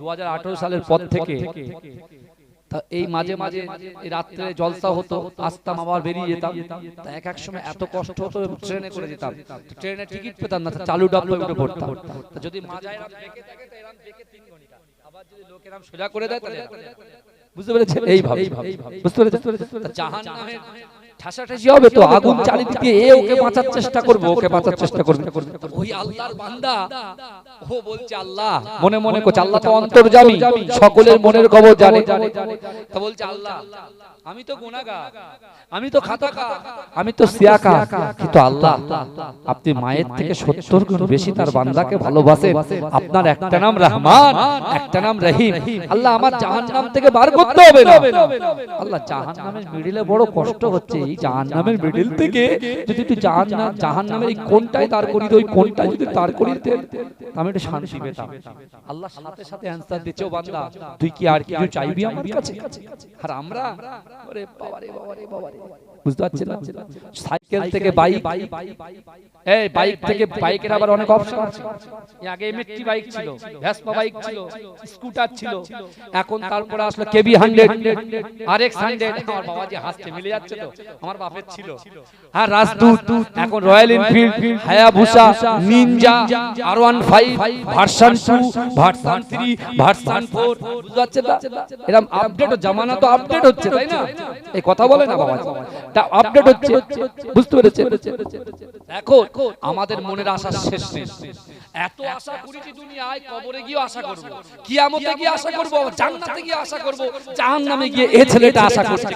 2018 সালের পর থেকে, তা এই মাঝে মাঝে রাত্রে জলসা হতো, আসতাম আবার বেরিয়ে যেতাম। তা এক সময় এত কষ্ট হতো, ট্রেনে করে যেতাম, ট্রেনে টিকিট পেতাম না, চালু ডাব্বায় উঠে পড়তাম। যদি মাঝায় এরকম বেঁকে থাকে তো এরকম বেঁকে 3 ঘন্টা, আবার যদি লোক এরকম সোজা করে দেয় তাহলে বুঝতে পেরেছেন? এইভাবে বুঝতে পেরেছেন? জাহান্নামের ঠাসাঠাসি হবে তো, আগুন চারিদিকে, এ ওকে বাঁচার চেষ্টা করবে, ওকে বাঁচার চেষ্টা করবে। ওই আল্লাহর বান্দা ও বলছে আল্লাহ, মনে মনে করছে, আল্লাহ তো অন্তর্যামী, সকলের মনের খবর জানে। তা বলছে আল্লাহ, আমি তো গুনাহগার, আমি তো খাতাকার, আমি তো সিয়াকা, কিন্তু আল্লাহ আপনি মায়ের থেকে 70 গুণ বেশি তার বান্দাকে ভালোবাসেন। আপনার একটা নাম রহমান, একটা নাম রহিম। আল্লাহ আমার জাহান্নাম থেকে বার করতে হবে না। আল্লাহ জাহান্নামের মিডিলে বড় কষ্ট হচ্ছে, এই জাহান্নামের মিডিল থেকে যদি একটু জাহান্নামের এই কোনটাই তার করি, ওই কোনটাই যদি তার করি আমি একটু শান্তি পেতাম। আল্লাহ সাথে সাথে অ্যানসার দিচ্ছে, ও বান্দা তুই কি আর কিছু চাইবি আমার কাছে? আর আমরা ওরে বাবারে বাবারে বাবারে, বুঝতে পারছেন না? সাইকেল থেকে বাইক, এই বাইক থেকে বাইকের আবার অনেক অপশন আছে। আগে এমএটি বাইক ছিল, ভেসপা বাইক ছিল, স্কুটার ছিল, এখন তারপরে আসলো কেবি 100, আরএক্স 100। আমার বাবাজি হাসতে মিলে যাচ্ছে তো, আমার বাপের ছিল। আর রাজদূত, এখন royal Enfield, Hayabusa, Ninja, R15, version 2, version 3, version 4, বুঝতে পারছেন না? এরকম আপডেট, জামানা তো আপডেট হচ্ছে, তাই না? এই কথা বলে না বাবাজি, তা আপডেট হচ্ছে, বুঝতে পেরেছেন? এখন আমাদের মনের আশা শেষ নেই। এত আশা করেছি দুনিয়ায়, কবরে গিয়ে আশা করব, কিয়ামতে গিয়ে আশা করব, জান্নাতে গিয়ে আশা করব, জাহান্নামে গিয়ে এই ছেলেটা আশা করছে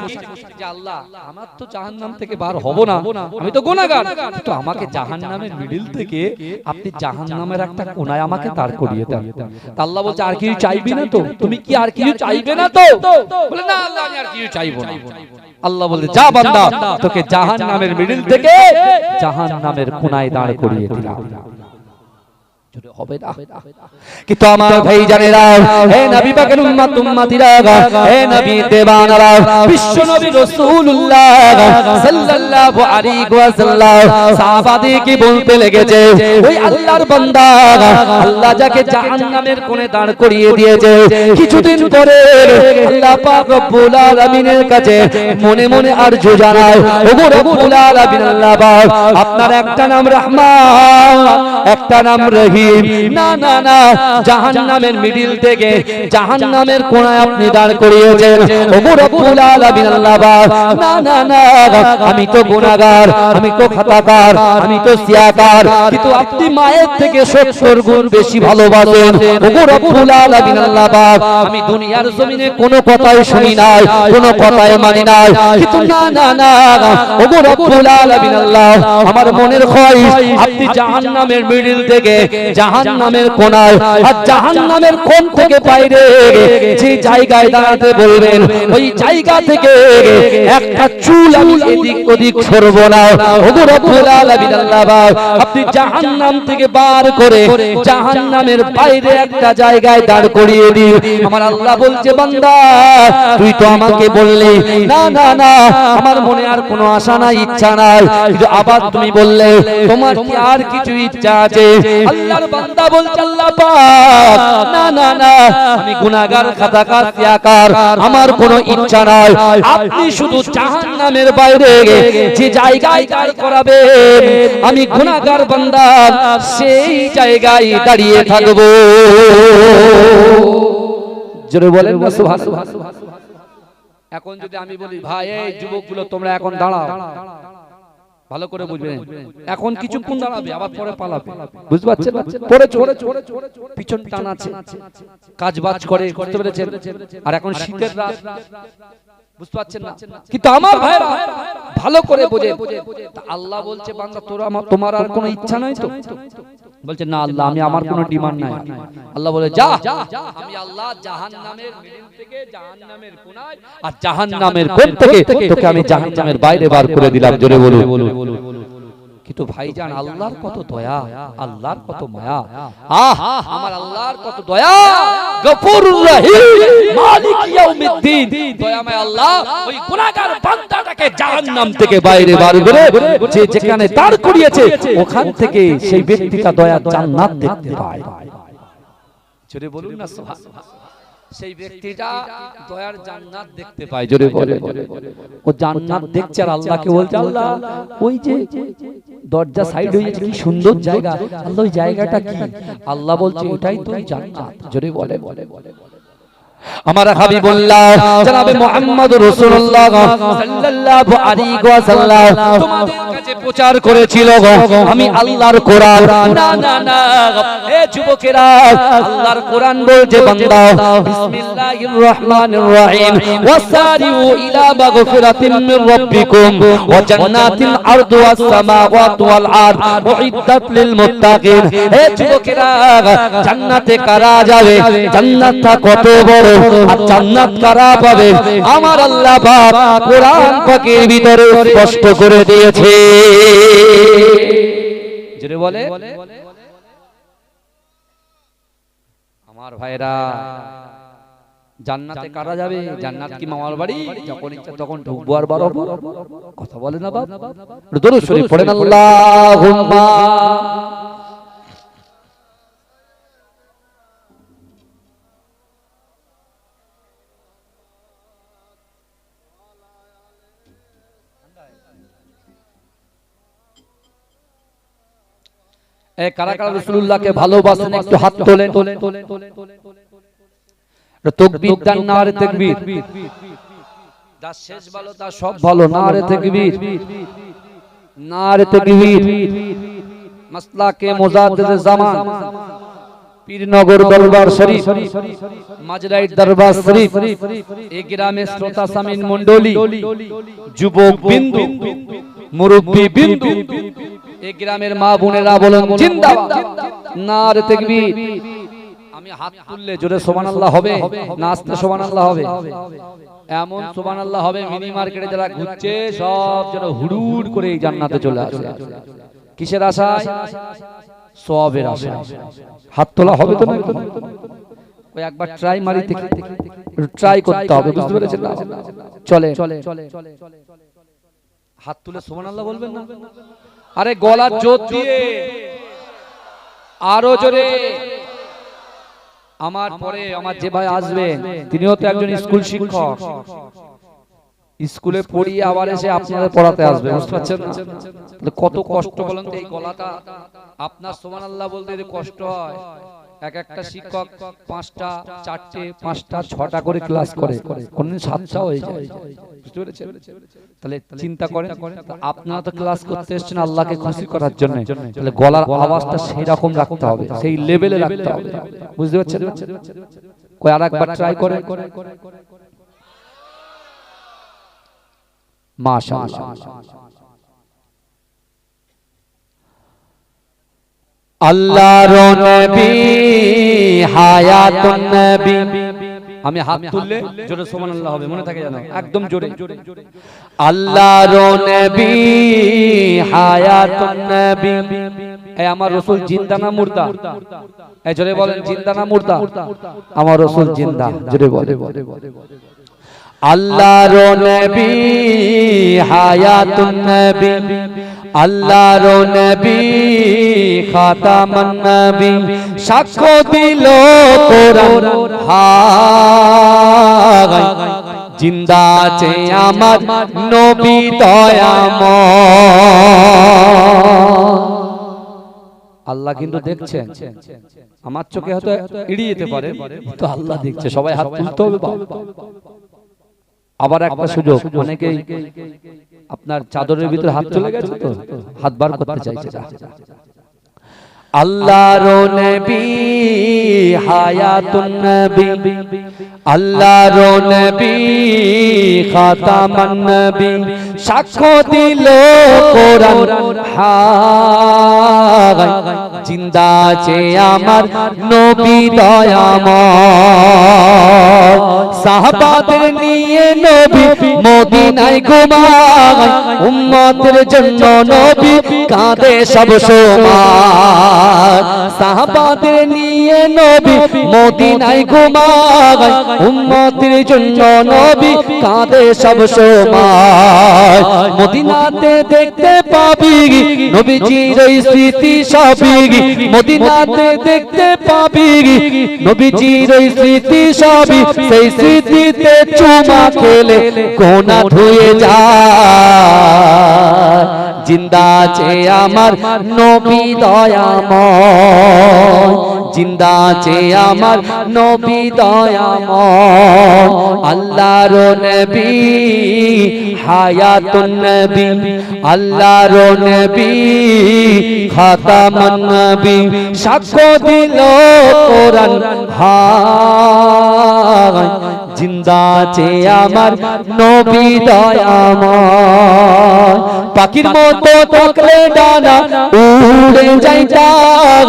যে আল্লাহ আমার তো জাহান্নাম থেকে বার হব না, আমি তো গুনাহগার, তো আমাকে জাহান্নামের মিডল থেকে আপনি জাহান্নামের একটা কোণায় আমাকে দাঁড় করিয়ে দেন। তা আল্লাহ বলছে আর কিছু চাইবি না তো? তুমি কি আর কিছু চাইবে না তো? বলে না আল্লাহ আমি আর কিছু চাইবো না। আল্লাহ বলছে যা বান্দা, তোকে জাহান্নামের মিডল থেকে জাহান্নামের কোণায় দাঁড় করিয়ে দিলাম। হবে না। কিন্তু আমার ভাই জানেরা, হে নবী পাকের উম্মত উম্মতিরা, হে নবী দেওয়ানারা, বিশ্ব নবী রাসূলুল্লাহ সাল্লাল্লাহু আলাইহি ওয়াসাল্লাম সাহাবাদেরকে বলতে লেগেছে, ওই আল্লাহর বান্দা, আল্লাহ যাকে জাহান্নামের কোণে দাঁড় করিয়ে দিয়েছে, কিছুদিন পরে আল্লাহ পাক রব্বুল আলামিনের কাছে মনে মনে আরজু জানায়, ওগো রব্বুল আলামিন, আল্লাহ পাক আপনার একটা নাম রহমান, একটা নাম রহিম, না না না, জাহান্নামের মিডল থেকে জাহান্নামের কোণায় আপনি দাঁড় করিয়েছেন, ওগো রব্বুল আলামিন, আল্লাহ পাক না না না, আমি তো গুনাহগার, আমি তো খাতাকার, আমি তো সিয়াকার, কিন্তু আপনি মায়ের থেকে 70 গুণ বেশি ভালোবাসেন, ওগো রব্বুল আলামিন, আল্লাহ পাক আমি দুনিয়ার জমিনে কোনো কথাই শুনি নাই, কোনো কথাই মানি নাই, কিন্তু না না না, ওগো রব্বুল আলামিন, আল্লাহ আমার মনের খোয়াইশ আপনি জাহান্নামের মিডল থেকে জাহান্নামের কোণায়, আর জাহান্নামের কোণ থেকে বাইরে যে জায়গায় দাঁড়াতে বলবেন, ওই জায়গা থেকে একটা চুল আমি এদিক ওদিক সরব না, ওগো রব্বুল আলামিন, আল্লাহ পাক আপনি জাহান্নাম থেকে বার করে জাহান্নামের বাইরে একটা জায়গায় দাঁড় করিয়ে দিন। আমার আল্লাহ বলছে, বান্দা তুই তো আমাকে বললি না না না, আমার মনে আর কোনো আশা নাই, ইচ্ছা নাই, কিন্তু আবার তুমি বললে তোমার কি আর কিছু ইচ্ছা আছে? আল্লাহর বান্দা বলছে, আল্লাহ পাক না না না, আমি গুনাহগার, খাতাকার, সিয়াকার, আমার কোনো ইচ্ছা নাই, আপনি শুধু জাহান্নামের বাইরে যে জায়গায় দাঁড় করাবেন, আমি গুনাহগার বান্দা সেই জায়গায় দাঁড়িয়ে থাকব। জোরে বলেন না সুবহানাল্লাহ। এখন যদি আমি বলি, ভাই এই যুবকগুলো তোমরা এখন দাঁড়াও, ভালো করে বুঝবেন, এখন কিছুক্ষণ দাঁড়াবে আবার পরে পালাবে, বুঝতে পারছেন? পরে চলে পিছন টান আছে, কাজ বাজ করে, বুঝতে পেরেছেন? আর এখন শীতের রাত, বুঝতে পারছেন না? কিন্তু আমার ভাইরা ভালো করে বোঝে, আল্লাহ বলছে বান্দা তোমার আর কোনো ইচ্ছা নাই তো? বলছে না আল্লাহ, আমি আমার কোনো ডিমান্ড নাই। আল্লাহ বলে যা, আমি আল্লাহ জাহান্নামের মিডল থেকে জাহান্নামের কোণায় আর জাহান্নামের কোণ থেকে তোকে আমি জাহান্নামের বাইরে বার করে দিলাম। জোরে বলুন। কিন্তু ভাইজান আল্লাহর কত দয়া, আল্লাহর কত মায়া, আমার আল্লাহর কত দয়া, গফুরুর রহিম, মালিক ইয়াউমিদ্দিন, দয়াময় আল্লাহ ওই গুনাহগার বান্দাটাকে জাহান্নাম থেকে বাইরে বার করে যে যেখানে দাঁড় করিয়েছে ওখান থেকে সেই ব্যক্তিটা দয়ার জান্নাত দেখতে পায়। জোরে বলুন না সুবহানাল্লাহ। সেই ব্যক্তিটা দয়ার জান্নাত দেখতে পায়। জোরে বলে, ও জান্নাত দেখছে আর আল্লাহকে বলছে, আল্লাহ ওই যে দরজা সাইড হয়ে কি সুন্দর জায়গা, আল্লাহ ওই জায়গাটা কি? আল্লাহ বলছে এটাই তো জান্নাত। জোরে বলে, আমার হাবিবুল্লাহ জনাবে মুহাম্মদ রাসূলুল্লাহ সাল্লাল্লাহু আলাইহি ওয়াসাল্লাম তোমাদের কাছে প্রচার করেছিল আমি আল্লাহর কোরআন। না না না হে যুবকেরা, আল্লাহর কোরআন বলছে বান্দা বিসমিল্লাহির রহমানির রহিম ওয়াসারিউ ইলা মাগফিরাতিন মির রাব্বিকুম ওয়া জান্নাতিন আরদুহাস সামাওয়াতু ওয়াল আরদ উইদ্দাত লিল মুত্তাকিন। হে যুবকেরা, জান্নাতে কারা যাবে? জান্নাতটা কত বড় আর জান্নাত কারা পাবে? আমার আল্লাহ পাক কোরআন পাকের ভিতরে স্পষ্ট করে দিয়েছে। জোরে বলে আমার ভাইরা, জান্নাতে কারা যাবে? জান্নাত কি মামার বাড়ি? যখন ইচ্ছা তখন ঢুকবো আর বাড়বো? কথা বলে না বাপ। দরুদ শরীফ পড়েন আল্লাহুম্মা। কারা কারা রাসূলুল্লাহকে ভালোবাসেন একটু হাত তোলেন। তাকবীর দেন, নারে তাকবীর। যা শেষ ভালো তা সব ভালো, নারে তাকবীর, নারে তাকবীর। মাসলাকে মুজাদ্দিদ জামান পীরনগর দরবার শরীফ, মাজরাইট দরবার শরীফ, এই গ্রামের শ্রোতা সামিন মণ্ডলী, যুবক বিন্দু, মুরব্বি বিন্দু, এই গ্রামের মা বোনেরা বলেন জিন্দাবাদ, নারে তাকবীর। আমি হাত তুললে জোরে সুবহানাল্লাহ হবে, নাচতে সুবহানাল্লাহ হবে, এমন সুবহানাল্লাহ হবে মিনি মার্কেটে যারা ঘুরছে সব যেন হুড়ুড় করে এই জান্নাতে চলে আসে। কিসের আশায়? সওয়াবের আশায়। হাত তোলা হবে তো না? ওই একবার ট্রাই মারি, ট্রাই করতে হবে, বুঝতে পেরেছেন? চলে হাত তুলে সুবহানাল্লাহ বলবেন না? আরে গলার জোর দিয়ে আরো জোরে। আমার পরে আমার যে ভাই আসবেন তিনিও তো একজন স্কুল শিক্ষক, স্কুলে পড়িয়ে আবার এসে আপনাদের পড়াতে আসবে, বুঝতে পারছেন না? কত কষ্ট বলেন তো এই গলাটা। আপনার সুবহানাল্লাহ বলতে যদি কষ্ট হয়, এক একটা শিক্ষক 5টা 4টে 5টা 6টা করে ক্লাস করে, কোনদিন 7টা হয়ে যায়, বুঝতে পেরেছেন? তাহলে চিন্তা করেন, আপনারা তো ক্লাস করতে এসেছেন আল্লাহকে খুশি করার জন্য, তাহলে গলার আওয়াজটা সেই রকম রাখতে হবে, সেই লেভেলে রাখতে হবে, বুঝতে পারছেন? কই আরেকবার ট্রাই করে। মাশাআল্লাহ। আল্লাহর নবী হায়াতুন নবী। আমি হাত তুললে জোরে সুবহানাল্লাহ হবে, মনে থাকে জানো, একদম জোরে। আল্লাহর নবী হায়াতুন নবী। এই আমার রাসূল জিন্দা না মুর্দা? এই জোরে বলেন, জিন্দা না মুর্দা? আমার রাসূল জিন্দা, জোরে বলে। আল্লাহর নবী হায়াতুন নবী, আল্লাহর নবী খাতামুন নবী। সাক্ষ্য দিল কোরআন হায়, জিন্দা আছে আমার নবী দয়াময়। আল্লাহ কিন্তু দেখছেন, আমার চোখে হয়তো এড়িয়ে যেতে পারে, তো আল্লাহ দেখছে। সবাই হাত তুলতে হবে। আবার একটা সুযোগ, অনেকেই আপনার চাদরের ভিতরে হাত চলে গেছে তো হাত বার করতে চাইছে। আল্লাহর নবী হায়াতুন নবী, আল্লাহর নবী খাতামুন নবী। সাক্ষ্য দিল কোরআন হায়, জিন্দা আছে আমার নবী দয়াময়। সাহাবাদের নিয়ে নবী মদিনায় ঘুমায়, উম্মতের জন্য নবী কাঁদে সব সময়। সাহাবাদের নিয়ে নবী মদিনায় ঘুমায়, উম্মতের জন্য নবী কাঁদে সব সময়। মদিনাতে দেখতে পাবি নবীজির স্মৃতি সবই, মদিনাতে দেখতে পাবি নবীজির স্মৃতি সবই। সেই স্মৃতিতে চুমা খেলে গোনা ধুয়ে যায়, জিন্দা আছে আমার নবী দয়াময়, জিন্দা আছে আমার নবী দয়াময়, আল্লাহর নবী হায়াতুন নবী, আল্লাহর নবী খাতামুন নবী, সাক্ষ্য দিল কোরআন হায়, জিন্দা আছে আমার নবী দয়াময়। পাখির মতো থাকলে ডানা উড়ে যাইতাম,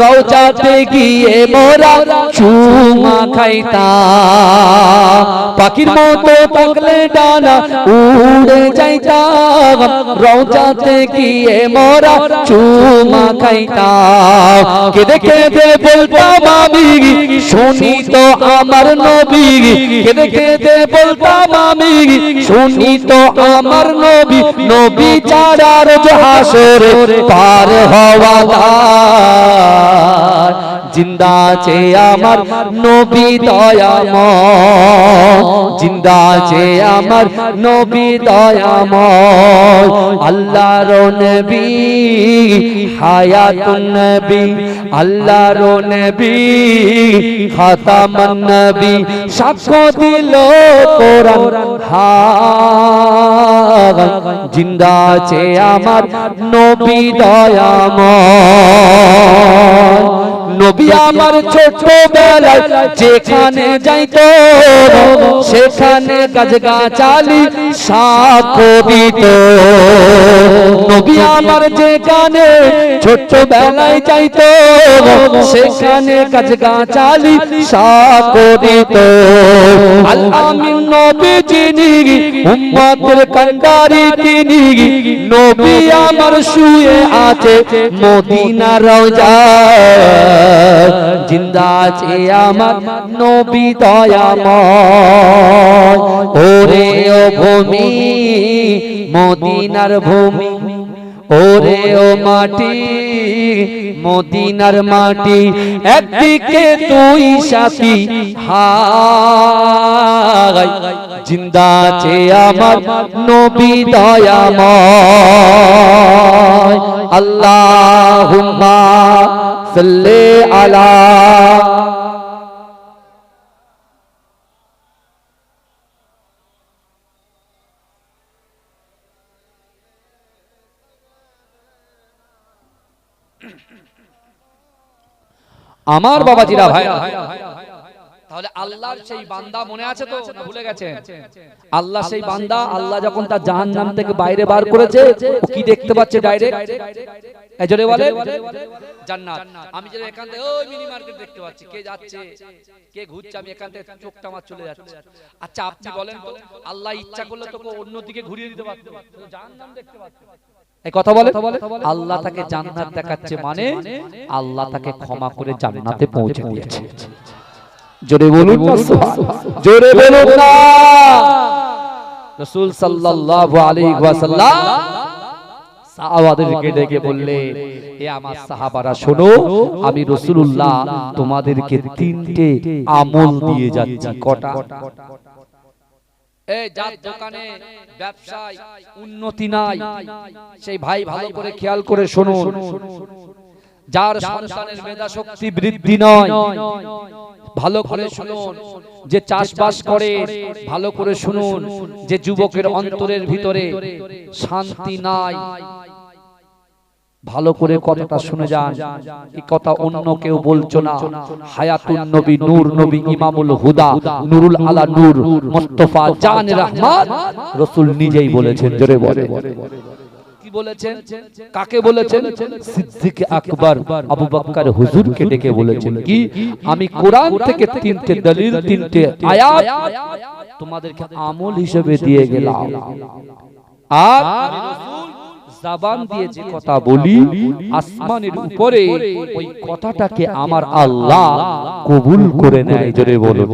রওজাতে গিয়ে মোরা চুমা খাইতাম। পাখির মতো থাকলে ডানা উড়ে যাইতাম, রওজাতে গিয়ে মোরা চুমা খাইতাম। কেঁদে কেঁদে বলতাম আমি শুনি তো আমার নবী, কেঁদে কেঁদে বলতাম আমি শুনি তো আমার নবী, নবী ছাড়া রোজ হাসরে পার হওয়া দায়। জিন্দা আছে আমার নবী দয়াময়, জিন্দা আছে আমার নবী দয়াময়, আল্লাহর নবী হায়াতুন নবী, আল্লাহর নবী খাতামুন নবী, সাক্ষ্য দিল কোরআন হায়, জিন্দা আছে আমার নবী দয়াময়। নবী আমার ছোটবেলায় যেখানে যাইতো সেখানে গাছগাছালি সাক্ষ্য দিত। নবী আমার যেখানে ছোটবেলায় যাইতো সেখানে গাছগাছালি সাক্ষ্য দিত। আল আমিন নবী যিনি উম্মতের কান্ডারি তিনি, নবী আমার শুয়ে আছে মদিনার রওজায়, জিন্দা আছে আমার নবী দয়াময়। ওরে ও ভূমি মদিনার ভূমি, ওরে ও মাটি মদিনার মাটি, একদিকে তুই সাথী হায়, জিন্দা আছে আমার নবী দয়াময়। আল্লাহুম্মা সাল্লি আলা আমার বাবাজিরা ভাই। তাহলে আল্লাহর সেই বান্দা মনে আছে তো না ভুলে গেছেন? আল্লাহ সেই বান্দা, আল্লাহ যখন তার জাহান্নাম থেকে বাইরে বার করেছে, ও কি দেখতে পাচ্ছে ডাইরেক্ট? এজরে বলে জান্নাত। আমি যে এখান থেকে ওই মিনি মার্কেট দেখতে পাচ্ছি, কে যাচ্ছে কে ঘুরছে, আমি এখান থেকে চোখটা আমার চলে যাচ্ছে। আচ্ছা আপনি বলেন তো, আল্লাহ ইচ্ছা করলে তো অন্যদিকে ঘুরিয়ে দিতে পারতো, জাহান্নাম দেখতে পাচ্ছে। এই কথা বলে আল্লাহ তাকে জান্নাত দেখাচ্ছে, মানে আল্লাহ তাকে ক্ষমা করে জান্নাতে পৌঁছে দিয়েছে। জোরে বলুন না সুবহানাল্লাহ, জোরে বলুন না। রাসূল সাল্লাল্লাহু আলাইহি ওয়াসাল্লাম সাহাবাদেরকে ডেকে বললে, হে আমার সাহাবারা শোনো, আমি রাসূলুল্লাহ তোমাদেরকে তিনটে আমল দিয়ে যাচ্ছি। কটা? এই যার দোকানে ব্যবসায় উন্নতি নাই সেই ভাই ভালো করে খেয়াল করে শুনুন। যার সন্তানের মেধা শক্তি বৃদ্ধি নয় ভালো করে শুনুন। যে চাষবাস করে ভালো করে শুনুন। যে যুবকের অন্তরের ভিতরে শান্তি নাই ভালো করে কথাটা শুনে যান। এই কথা অন্য কেউ বলছো না। হায়াতুন নবী, নূর নবী, ইমামুল হুদা, নুরুল আলা নূর, মুস্তাফা জান রহমান রাসূল নিজেই বলেছেন। জোরে বলে কি বলেছেন? কাকে বলেছেন? সিদ্দিক আকবর আবু বকর হুজুরকে ডেকে বলেছেন কি, আমি কোরআন থেকে তিনটে দলিল, তিনটে আয়াত তোমাদেরকে আমল হিসেবে দিয়ে গেলাম, আর আমি রাসূল জবান দিয়ে যে কথা বলি আসমানের উপরে ওই কথাটাকে আমার আল্লাহ কবুল করে নেয়। জোরে বলুন,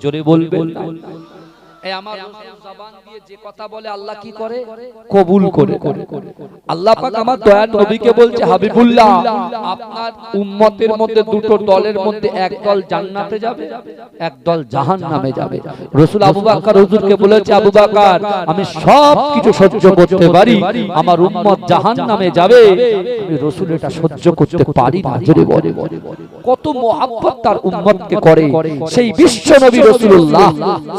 জোরে বলবেন। এই আমার রাসূল জবান দিয়ে যে কথা বলে আল্লাহ কি করে? কবুল করে। আল্লাহ পাক আমার দয়ার নবীকে বলছে, হাবিবুল্লাহ আপনার উম্মতের মধ্যে দুটো দলের মধ্যে এক দল জান্নাতে যাবে, এক দল জাহান্নামে যাবে। রাসূল আবু বকর হুজুরকে বলেছে, আবু বকর আমি সব কিছু সহ্য করতে পারি, আমার উম্মত জাহান্নামে যাবে, আমি রাসূল এটা সহ্য করতে পারি না। জোরে বলে কত মহব্বত তার উম্মতকে করে সেই বিশ্ব নবী রাসূলুল্লাহ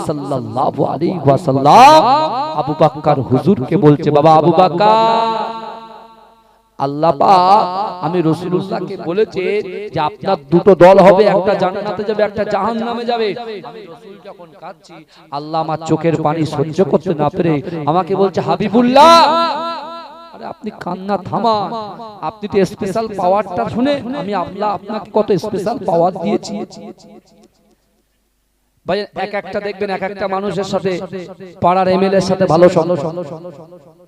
সাল্লাল্লাহু আলাইহি ওয়াসাল্লাম আবু বকর হুজুরকে বলছে, বাবা আবু বকর আল্লাহ পাক আমি রাসূলুল্লাহকে বলেছে যে আপনার দুটো দল হবে, একটা জান্নাতে যাবে, একটা জাহান্নামে যাবে। আমি রাসূল যখন কাঁদছি আল্লাহ আমার চোখের পানি সহ্য করতে না পেরে আমাকে বলছে, হাবিবুল্লাহ আরে আপনি কান্না থামান, আপনি তো স্পেশাল পাওয়ারটা শুনে আমি আল্লাহ আপনাকে কত স্পেশাল পাওয়ার দিয়েছি। ভাই এক একটা দেখবেন এক একটা মানুষের সাথে পাড়ার এমএলএর সাথে ভালো সম্পর্ক,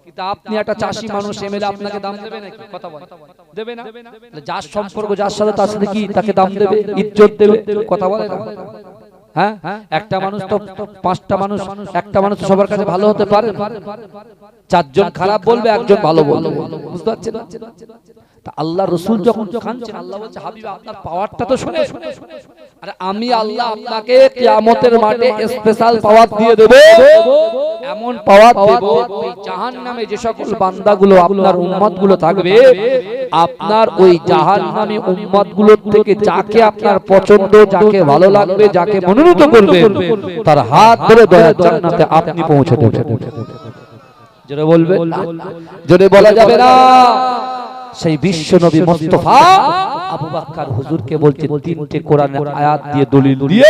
কিন্তু আপনি একটা চাষি মানুষ, এমএলএ আপনাকে দাম দেবে নাকি? কথা বলে দেবে না? যার সম্পর্ক যার সাথে তার সাথে কি তাকে দাম দেবে, ইজ্জত দেবে? কথা বলে না? হ্যাঁ, একটা মানুষ তো পাঁচটা মানুষ, একটা মানুষ সবার কাছে ভালো হতে পারে না, চারজন খারাপ বলবে একজন ভালো বলবে, বুঝতে পারছেন? তা আল্লাহ রাসূল যখন কাঁদছেন আল্লাহ বলছে, হাবিব আপনার পাওয়ারটা তো শুনে, আরে আমি আল্লাহ আপনাকে কিয়ামতের মাঠে স্পেশাল পাওয়ার দিয়ে দেব, এমন পাওয়ার দেব ওই জাহান্নামে যে সকল বান্দাগুলো আপনার উম্মতগুলো থাকবে, আপনার ওই জাহান্নামী উম্মতগুলো থেকে যাকে আপনার পছন্দ, যাকে ভালো লাগবে, যাকে মনোনীত করবেন তার হাত ধরে দয়ার জান্নাতে আপনি পৌঁছে দেবেন। জোরে বলবেন না? জোরে বলা যাবে না? সেই বিশ্ব নবী মুস্তাফা আবু বকর হুজুরকে বলছে তিনটে কোরআনের আয়াত দিয়ে দলিল দিয়ে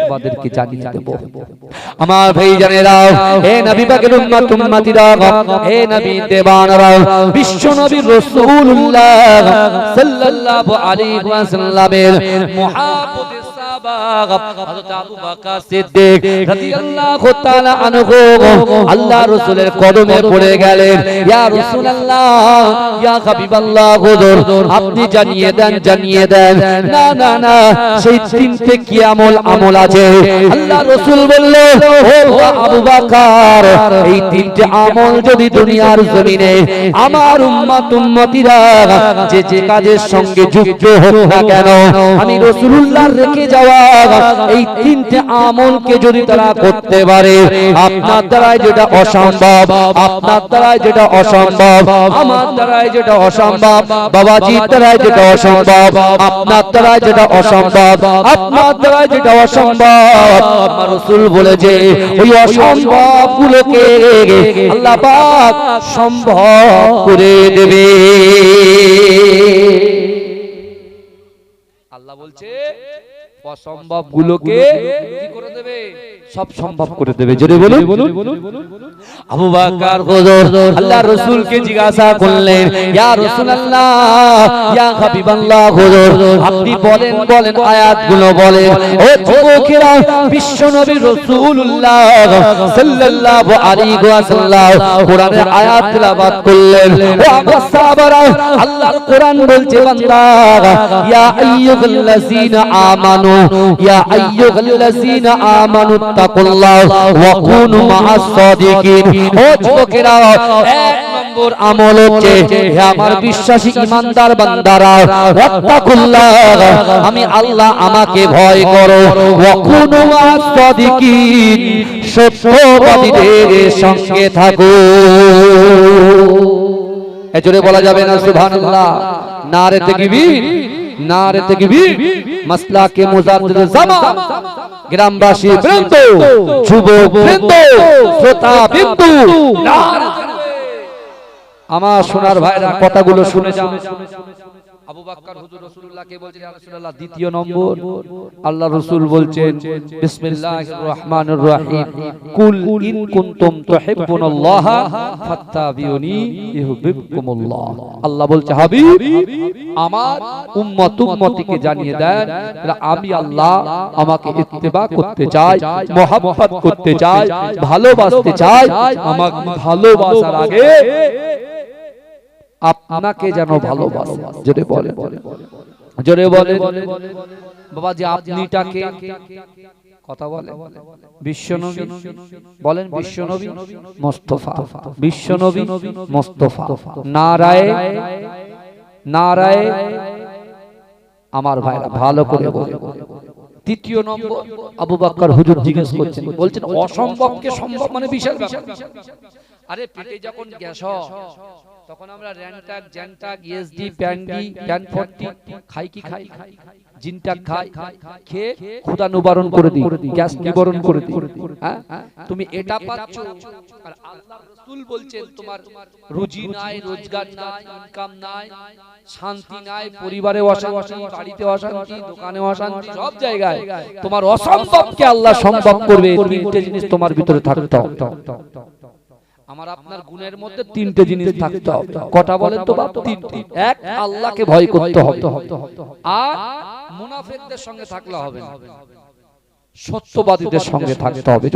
তোমাদেরকে জানিয়ে দেব। আমার ভাই জানেরা, হে নবী পাকের উম্মত উম্মতিরা, হে নবী দেবানরা, বিশ্ব নবী রাসূলুল্লাহ সাল্লাল্লাহু আলাইহি ওয়াসাল্লামের মুহাব্বত হযরত আবু বকর সিদ্দিক রাদিয়াল্লাহু তাআলা আনহু আল্লাহ রাসূলের কদমে পড়ে গেলেন। ইয়া রাসূলুল্লাহ, ইয়া হাবিবাল্লাহ, হুজুর আপনি জানিয়ে দেন, জানিয়ে দেন। না না না, সেই তিনটে কি আমল আছে? আল্লাহ রাসূল বললেন, ও আবু বকর এই তিনটে আমল যদি দুনিয়ার জমিনে আমার উম্মত উম্মতিরা যে যে কাজের সঙ্গে যুক্ত হোক না কেন, আমি রাসূলুল্লাহর রেখে যাওয়া এই তিনটে আমলকে যদি তারা করতে পারে, আপনার দ্বারাই যেটা অসম্ভব, আপনার দ্বারাই যেটা অসম্ভব, আমার দ্বারাই যেটা অসম্ভব, বাবাজির দ্বারাই যেটা অসম্ভব, আপনার দ্বারাই যেটা অসম্ভব, আপনার দ্বারাই যেটা অসম্ভব, আমার রাসূল বলেছে ওই অসম্ভব গুলোকে আল্লাহ পাক সম্ভব করে দেবে। আল্লাহ বলছে অসম্ভব গুলোকে কি করে দেবে? সব সম্ভব করে দেবে। জোরে বলুন। আবু বকর হুজুর আল্লাহর রাসূলকে জিজ্ঞাসা করলেন, ইয়া রাসূলুল্লাহ, ইয়া হাবিবাল্লাহ, হুজুর আপনি বলেন বলেন আয়াতগুলো বলেন। ও যুবকেরা, বিশ্ব নবী রাসূলুল্লাহ সাল্লাল্লাহু আলাইহি ওয়াসাল্লাম কোরআনের আয়াত তেলাওয়াত করলেন। ও আমার সাহাবারা, আল্লাহর কোরআন বলছে, বান্দা ইয়া আইয়ুহাল্লাযীনা আমানু, ইয়া আইয়ুহাল্লাযীনা আমানু তাকুল্লাহ ওয়া কুনু মা'আস সাদিকিন। ও যুবকেরা, এক নম্বর আমল হচ্ছে হে আমার বিশ্বাসী ঈমানদার বান্দারা, ওয়াত্তাকুল্লাহ আমি আল্লাহ আমাকে ভয় করো, ওয়া কুনু মা'আস সাদিকিন সত্যবাদীদের সঙ্গে থাকো। এজোরে বলা যাবে না সুবহানাল্লাহ? নারে তাকবীর, নারে তাকবীর। মাসলাকে মুজাদ্দিদ জামান, গ্রামবাসী বৃন্দ, যুবক বৃন্দ, শ্রোতা বৃন্দ, আমার সোনার ভাইরা কথাগুলো শুনে যান। আবু বকর হুজুর রাসূলুল্লাহকে বলছেন, ইয়া রাসূলুল্লাহ দ্বিতীয় নম্বর আল্লাহ রাসূল বলছেন বিসমিল্লাহির রহমানির রহিম, কুল ইন কুনতুম তুহিব্বুনাল্লাহ ফাত্তাবিউনি ইউহিব্বুকুমুল্লাহ। আল্লাহ বলছে, হাবিব আমার উম্মত উম্মতিকে জানিয়ে দেন আমি আল্লাহ আমাকে ইত্তেবা করতে চাই, মহব্বত করতে চাই, ভালোবাসতে চাই। আমাকে ভালোবাসার আগে আপনাকে যেন ভালোবাসে। জোরে বলে, জোরে বলে বাবাজি, আপনিটাকে কথা বলে বিশ্বনবী বলেন, বিশ্বনবী মুস্তাফা, বিশ্বনবী মুস্তাফা। নারায়ে নারায়ে, আমার ভাইরা ভালো করে বলে। তৃতীয় নম্বর, আবু বকর হুজুর জিজ্ঞেস করছেন, বলছেন অসম্ভবকে সম্ভব মানে বিশাল ব্যাপার। আরে পেটে যখন গ্যাস হয় তখন আমরা র্যানটাক জ্যানটাক ইএসডি প্যান্ডি প্যানফর্টি খাই কি খাই, জিনটাক খাই, খেয়ে ক্ষুধা নিবারণ করে দিই, গ্যাস নিবারণ করে দিই। হ্যাঁ, তুমি এটা পাচ্ছ আর আল্লাহ রাসূল বলছেন তোমার রুজি নাই, রোজগার নাই, ইনকাম নাই, শান্তি নাই, পরিবারে অশান্তি, বাড়িতে অশান্তি, দোকানে অশান্তি, সব জায়গায় তোমার অসম্ভবকে আল্লাহ সম্ভব করবে। তিনটে জিনিস তোমার ভিতরে থাকতে হবে। আমার আপনার গুণের মধ্যে তিনটে জিনিস থাকতে হবে। কটা বলেন তো বাপ? তিনটে। এক, আল্লাহকে ভয় করতে হবে, আর মুনাফিকদের সঙ্গে থাকলে হবে না, সত্যবাদীদের সঙ্গে থাকতে হবে।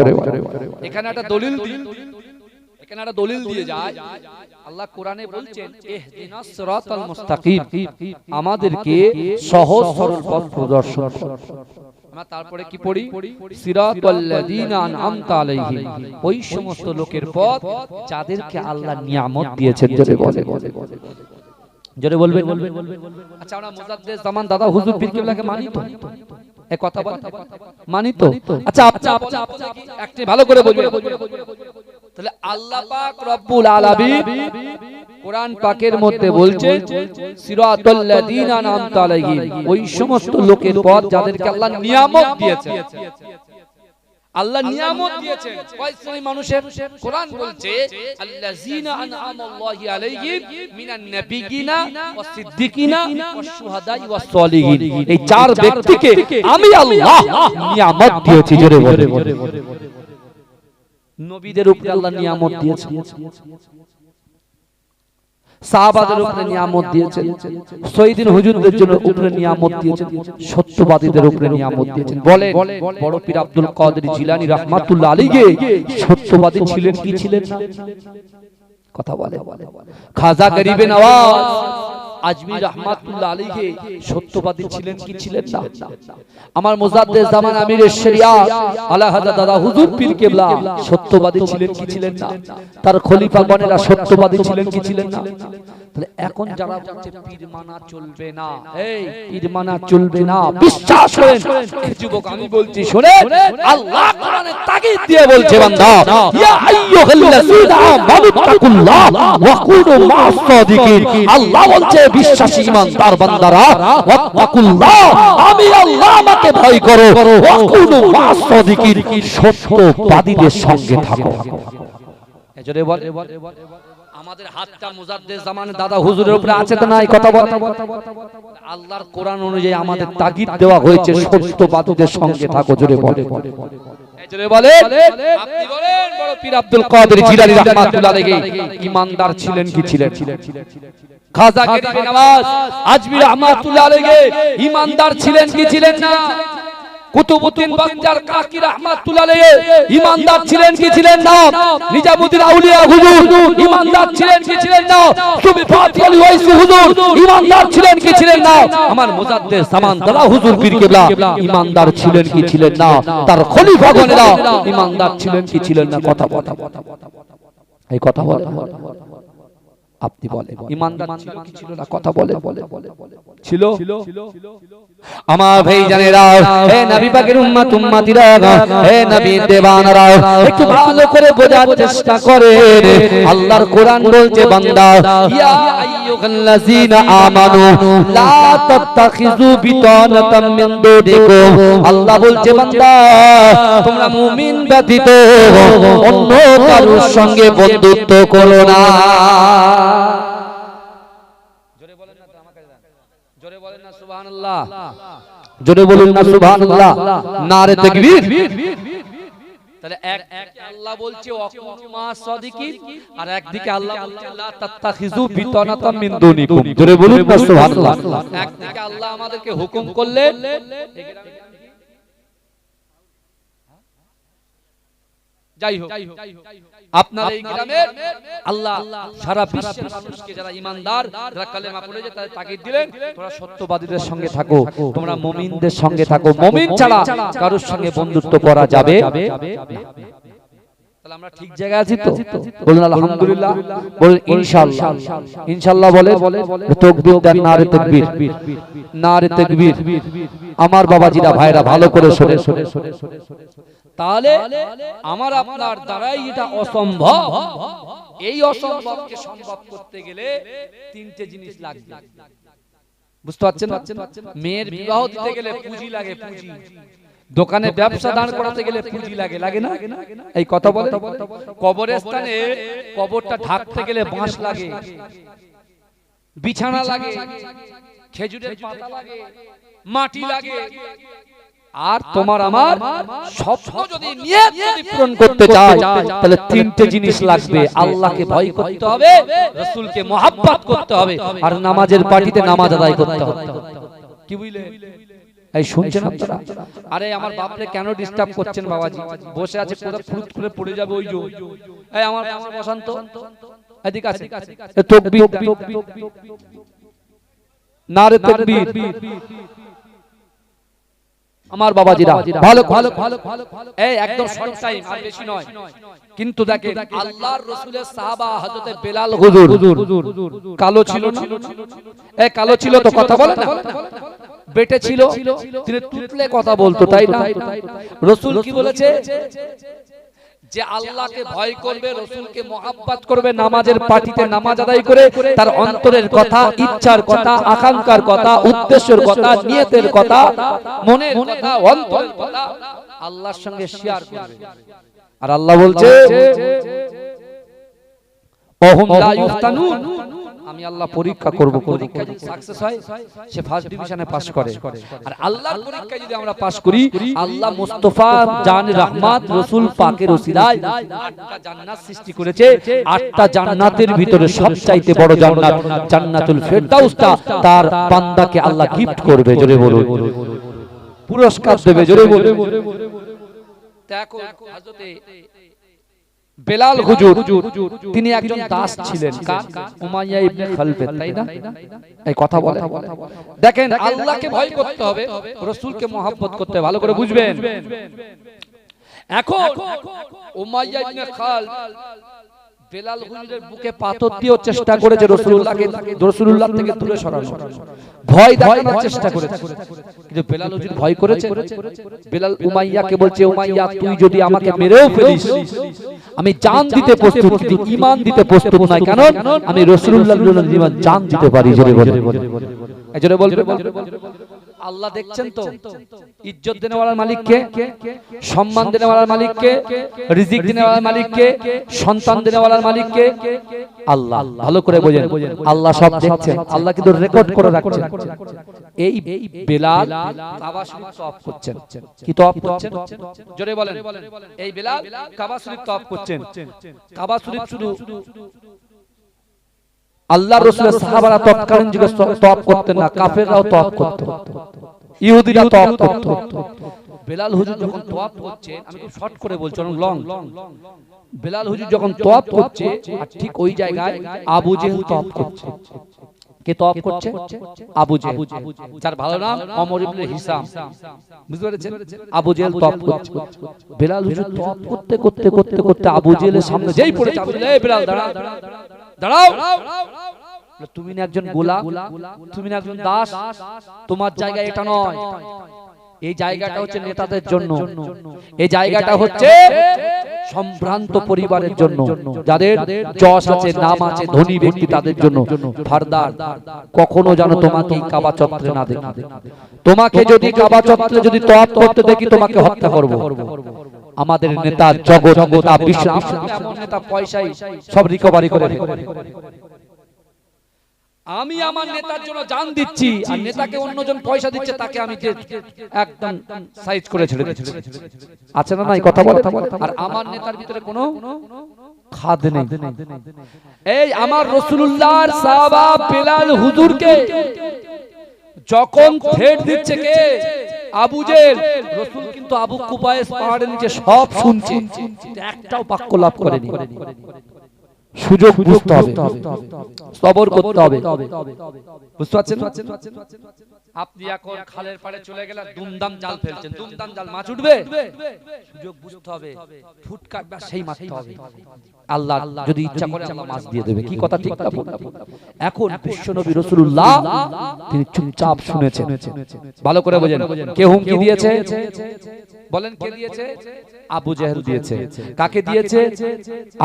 এখানে একটা দলিল দিই, এখানে একটা দলিল দিয়ে যায়। আল্লাহ কোরআনে বলছেন ইহদিনাস সিরাতাল মুস্তাকিম, আমাদেরকে সহজ সরল পথ প্রদর্শন করো। আমরা তারপরে কি পড়ি? সিরাতাল্লাযীনা আনআমতা আলাইহিম, ওই সমস্ত লোকের পথ যাদেরকে আল্লাহ নিয়ামত দিয়েছেন। জোরে বলে, জোরে বলবেন। আচ্ছা, আমরা মুজাদ্দেদ জামান দাদা হুজুর পীর কিবলাকে মানি তো? এই কথা বলেন, মানি তো? আচ্ছা, আপনি একটু ভালো করে বলবেন। তাহলে আল্লাহ পাক রব্বুল আলামিন কোরআন পাকের মধ্যে বলছেন সিরাতাল্লাযীনা আনআমতা আলাইহিম, ওই সমস্ত লোকের পথ যাদেরকে আল্লাহ নিয়ামত দিয়েছেন। আল্লাহ নিয়ামত দিয়েছেন কয় শ্রেণী মানুষের? কোরআন বলছে আল্লাযীনা আনআমাল্লাহু আলাইহিম মিনান নাবিয়িনা ওয়াস সিদ্দিকিনা ওয়াস শুহাদাই ওয়াস সালিহিন। এই চার ব্যক্তিকে আমি আল্লাহ নিয়ামত দিয়েছি। জোরে বলে। নবীদের উপরে আল্লাহ নিয়ামত দিয়েছেন, সাহাবাদের উপরে নিয়ামত দিয়েছেন, শহীদিন হুজুরদের জন্য উপরে নিয়ামত দিয়েছেন, সত্যবাদীদের উপরে নিয়ামত দিয়েছেন। বলে বড় পীর আব্দুল কাদের জিলানী রাহমাতুল্লাহ আলাইহি সত্যবাদী ছিলেন কি ছিলেন না? কথা বলে। খাজা গরিবে নওয়াজ আজমি রাহমাতুল্লাহ আলাইহি সত্যবাদী ছিলেন কি ছিলেন না? আমার মুজাদ্দেদ জামান আমিরের শরিয়াত আলা হযরত দাদা হুজুর পীর কিবলা সত্যবাদী ছিলেন কি ছিলেন না? তার খলিফাগণেরা সত্যবাদী ছিলেন কি ছিলেন না? তাহলে এখন যারা বলছে পীর মানা চলবে না, এই পীর মানা চলবে না, বিশ্বাস করেন যুবক, আমি বলছি শুনেন, আল্লাহ কোরআনে তাকিদ দিয়ে বলছে বান্দা, ইয়া আইয়ুহাল্লাযীনা আমানুত্তাকুল্লাহ ওয়া কুনু মা'আস সাদিকিন। আল্লাহ বলছে বিশ্বাসী ঈমানদার বান্দারা, ওয়াত্তাকুল্লাহ, আমি আল্লাহ আমাকে ভয় করো, ওয়া কুনু মা'আস সাদিকিন, সত্যবাদীদের সঙ্গে থাকো। এজরে বলে আমাদের হাতটা মুজাদ্দেদ জামানের দাদা হুজুরের উপরে আছে তো নাই? কথা বল। আল্লাহর কোরআন অনুযায়ী আমাদের তাগিদ দেওয়া হয়েছে সত্যবাদীদের সঙ্গে থাকো। জোরে বলে, জোরে বলে। আপনি বলেন বড় পীর আব্দুল কাদের জিলানী রাহমাতুল্লাহ আলাইহি ঈমানদার ছিলেন কি ছিলেন? খাজা গরিবে নওয়াজ আজমি রাহমাতুল্লাহ আলাইহি ঈমানদার ছিলেন কি ছিলেন না? কুতুবউদ্দিন বাগদার কাকি রাহমাতুল্লাহ আলাইহি ঈমানদার ছিলেন কি ছিলেন না? নিজামুদ্দিন আউলিয়া হুজুর ঈমানদার ছিলেন কি ছিলেন না? সুফি ফাতিহ আলী ওয়াইসি হুজুর ঈমানদার ছিলেন কি ছিলেন না? আমার মুজাদ্দেদ জামান দাদা হুজুর পীর কিবলা ঈমানদার ছিলেন কি ছিলেন না? তার খলিফাগণেরা ঈমানদার ছিলেন কি ছিলেন না? কথা বলে, এই কথা বলে। আপনি বলেন ঈমানদার ছিল কি ছিল না? কথা বলে, ছিল। আমার ভাই জানেরা, হে নবী পাকের উম্মত উম্মতিরা, হে নবী দেওয়ানরা, একটু ভালো করে বোঝার চেষ্টা করেন। আল্লাহর কোরআন বলছে বান্দা, ইয়া আইয়ুহাল্লাযীনা আমানু লা তাত্তাখিযু বিতানাতাম মিন দুনিকুম। আল্লাহ বলছে বান্দা, তোমরা মুমিন ব্যতীত অন্য কারোর সঙ্গে বন্ধুত্ব করো না। জোরে বলেন না, আমাকে জোরে বলেন না সুবহানাল্লাহ, জোরে বলুন না সুবহানাল্লাহ, নারে তাকবীর। তাহলে এক আল্লাহ বলছে ওয়াকুনু মা'আস সাদিকিন, আর একদিকে আল্লাহ বলছে লা তাত্তাখিযু বিতানাতাম মিন দুনিকুম। জোরে বলুন না সুবহানাল্লাহ। একদিকে আল্লাহ আমাদেরকে হুকুম করলেন যাই হোক, আপনার এই গ্রামের আল্লাহ সারা বিশ্বের মানুষকে যারা ঈমানদার, যারা কালেমা পড়েছে তাদের তাকিদ দিলেন, তোমরা সত্যবাদীদের সঙ্গে থাকো, তোমরা মুমিনদের সঙ্গে থাকো। মুমিন ছাড়া কারোর সঙ্গে বন্ধুত্ব করা যাবে না। তাহলে আমরা ঠিক জায়গায় আছি তো? বলুন আলহামদুলিল্লাহ, বলুন ইনশাআল্লাহ। ইনশাআল্লাহ বলে তাকবীর দেন, নারে তাকবীর, নারে তাকবীর। আমার বাবাজিরা ভাইরা ভালো করে শুনে। তাহলে আমার আপনার দ্বারাই এটা অসম্ভব। এই অসম্ভবকে সম্ভব করতে গেলে তিনটে জিনিস লাগবে, বুঝতে পারছেন? মেয়ের বিবাহ দিতে গেলে পুঁজি লাগে, পুঁজি। দোকানে ব্যবসা দাঁড় করাতে গেলে পুঁজি লাগে, লাগে না? এই কথা বলে। কবরস্থানে কবরটা ঢাকতে গেলে বাঁশ লাগে, বিছানা লাগে, খেজুরের পাতা লাগে, মাটি লাগে। আর তোমার আমার স্বপ্ন যদি নিয়ত যদি পূরণ করতে চাই, তাহলে তিনটে জিনিস লাগবে। আল্লাহকে ভয় করতে হবে, রাসূলকে মহব্বত করতে হবে, আর নামাজের পাটিতে নামাজ আদায় করতে হবে। কি বুঝলে? এই শুনছেন আপনারা? আরে আমার বাপরে কেন ডিস্টার্ব করছেন বাবাজি? বসে আছে, কোথা ফুট করে পড়ে যাবে ওই যে। এই আমার বসন্ত এদিকে আছে, তাকবীর, নারে তাকবীর। আমার বাবাজিরা ভালো ভালো, এই একদম শর্ট টাইম, আর বেশি নয়। কিন্তু দেখেন আল্লাহর রাসূলের সাহাবা হযরতে বেলাল হুজুর কালো ছিল না? এই কালো ছিল তো, কথা বলে না? বেটে ছিল, তিনি তুতলে কথা বলতো, তাই না? রাসূল কি বলেছে? যে আল্লাহকে ভয় করবে, রাসূলকে মহব্বত করবে, নামাজের পাটিতে নামাজ আদায় করে তার অন্তরের কথা, ইচ্ছার কথা, আকাঙ্ক্ষার কথা, উদ্দেশ্যের কথা, নিয়তের কথা, মনের কথা, অন্তরের কথা আল্লাহর সঙ্গে শেয়ার করবে। আর আল্লাহ বলছে ওহুম লা ইফতানুন, আমি আল্লাহ পরীক্ষা করব। পরীক্ষা যদি সাকসেস হয়, সে ফার্স্ট ডিভিশনে পাস করে। আর আল্লাহর পরীক্ষা যদি আমরা পাস করি, আল্লাহ মুস্তাফা জান রহমত রাসূল পাকের ওসিলায় 8টা জান্নাত সৃষ্টি করেছে। 8টা জান্নাতের ভিতরে সবচাইতে বড় জান্নাত জান্নাতুল ফেরদাউসটা তার বান্দাকে আল্লাহ গিফট করবে। জোরে বলুন, পুরস্কার দেবে। জোরে বলুন। দেখো হযরতে বেলাল হুজুর, তিনি একজন দাস ছিলেন, উমাইয়া ইবনে খালফের, তাই না? এই কথা বলে। দেখেন আল্লাহকে ভয় করতে হবে, রাসূলকে মহব্বত করতে হবে, ভালো করে বুঝবেন। এখন উমাইয়া ইবনে খালফ বেলাল হুজুরের বুকে পাথর দিয়ে চেষ্টা করেছে রাসূলুল্লাহ থেকে দূরে সরানো, ভয় দেখানোর চেষ্টা করেছে। কিন্তু বেলাল হুজুর ভয় করেছে। বেলাল উমাইয়াকে বলছে, উমাইয়া তুই যদি আমাকে মেরেও ফেলিস, আমি জান দিতে প্রস্তুত, কিন্তু ঈমান দিতে প্রস্তুত নই, কারণ আমি রাসূলুল্লাহর জন্য জীবন জান দিতে পারি। জোরে বলে, জোরে বলবে। আল্লাহ দেখছেন তো, ইজ্জত দেনেওয়ালার মালিক কে? সম্মান দেনেওয়ালার মালিক কে? রিজিক দেনেওয়ালার মালিক কে? সন্তান দেনেওয়ালার মালিক কে? আল্লাহ। ভালো করে বোঝেন, আল্লাহ সব দেখছেন, আল্লাহ কিন্তু রেকর্ড করে রাখছেন। এই বেলাল কাবা শরীফ তওয়াফ করছেন। কি তওয়াফ করছেন? জোরে বলেন। এই বেলাল কাবা শরীফ তওয়াফ করছেন। কাবা শরীফ শুধু আল্লাহর রাসূলের সাহাবারা তৎকালীন যুগে তওয়াফ করতেন না, কাফেররাও তওয়াফ করত, ইহুদিরা তওয়াফ করত। বেলাল হুজুর যখন তওয়াফ করছেন, আমি খুব শর্ট করে বলছি, লং। বেলাল হুজুর যখন তওয়াফ করছে, আর ঠিক ওই জায়গায় আবু জেহেল তওয়াফ করছে। কে তওয়াফ করছে? আবু জেহেল, যার ভালো নাম ওমর ইবনে হিসাম। বুঝতে পেরেছেন? আবু জেহেল তওয়াফ করছে। বেলাল হুজুর তওয়াফ করতে করতে করতে করতে আবু জেহেলের সামনে যেই পড়েছে, আবু জেহেল, এই বেলাল দাঁড়া, দাঁড়াও। তুমি না একজন গোলাম, তুমি না একজন দাস, তোমার জায়গা এটা নয়। এই জায়গাটা হচ্ছে নেতাদের জন্য, এই জায়গাটা হচ্ছে সম্ভ্রান্ত পরিবারের জন্য, যাদের যশ আছে, নাম আছে, ধনী ব্যক্তি, তাদের জন্য। ফারদার কখনো যেন তোমাকে এই কাবা চত্বরে না দেখি। তোমাকে যদি কাবা চত্বরে যদি তওয়াফ করতে দেখি, তোমাকে হত্যা করব। আমাদের নেতা, জগৎ নেতা, বিশ্ব এমন নেতা, পয়সাই সব রিকভারি করে। আমি আমার নেতার জন্য জান দিচ্ছি, আর নেতাকে অন্যজন পয়সা দিচ্ছে, তাকে আমি একদম সাইজ করে ছেড়ে দিচ্ছি। আছে না? নাই কথা বলে। আর আমার নেতার ভিতরে কোনো খাদ নেই। এই আমার রাসূলুল্লাহর সাহাবা বেলাল হুজুরকে যখন থ্রেট দিচ্ছে কে? আবু জেহেল। রাসূল কিন্তু আবু কুবাইস পাহাড়ের নিচে সব শুনছে, একটাও বাক্য লাভ করেনি। সুযোগ বুঝতে হবে, সবর করতে হবে, বুঝতে পারছেন? আপনি এখন খালের পাড়ে চলে গেলেন, দুমদাম জাল ফেলছেন, দুমদাম জাল মাছ উঠবে, সুযোগ বুঝতে হবে, ফুটকাট বা সেই মারতে হবে। আল্লাহ যদি ইচ্ছা করে আল্লাহ মাছ দিয়ে দেবে। কি কথা ঠিক না? এখন বিশ্বনবী রাসূলুল্লাহ তিনি চুপচাপ শুনেছেন। ভালো করে বোঝেন, কে হুমকি দিয়েছে? বলেন কে দিয়েছে? আবু জেহেল দিয়েছে। কাকে দিয়েছে?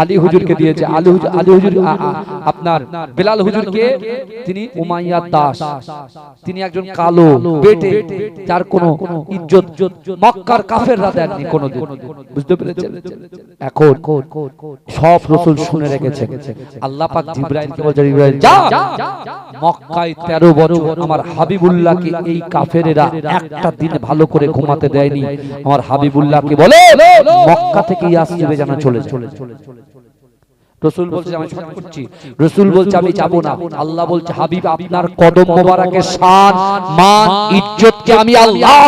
আলী হুজুরকে দিয়েছে। আলী হুজুর আপনার বেলাল হুজুরকে, তিনি উমাইয়ার দাস, তিনি একজন কালো বেটে, যার কোনো ইজ্জত মক্কার কাফেররা দেননি কোনোদিন। বুঝতে পেরেছেন? এখন সব রাসূল শুনে রেখেছেন। আল্লাহ পাক জিবরাইলকে বলেন, জিবরাইল যা, মক্কায় 13 বছর আমার হাবিবুল্লাহকে এই কাফেরেরা একটা দিন ভালো করে ঘুমাতে দেয়নি। আমার হাবিবুল্লাহকে বলে মক্কা থেকে ইয়াসরিবে যেন চলে যায়। রাসূল বলছে আমি শর্ট করছি, রাসূল বলছে আমি যাব না। আল্লাহ বলছে হাবিব আপনার কদম মোবারকের শান মান ইজ্জতকে আমি আল্লাহ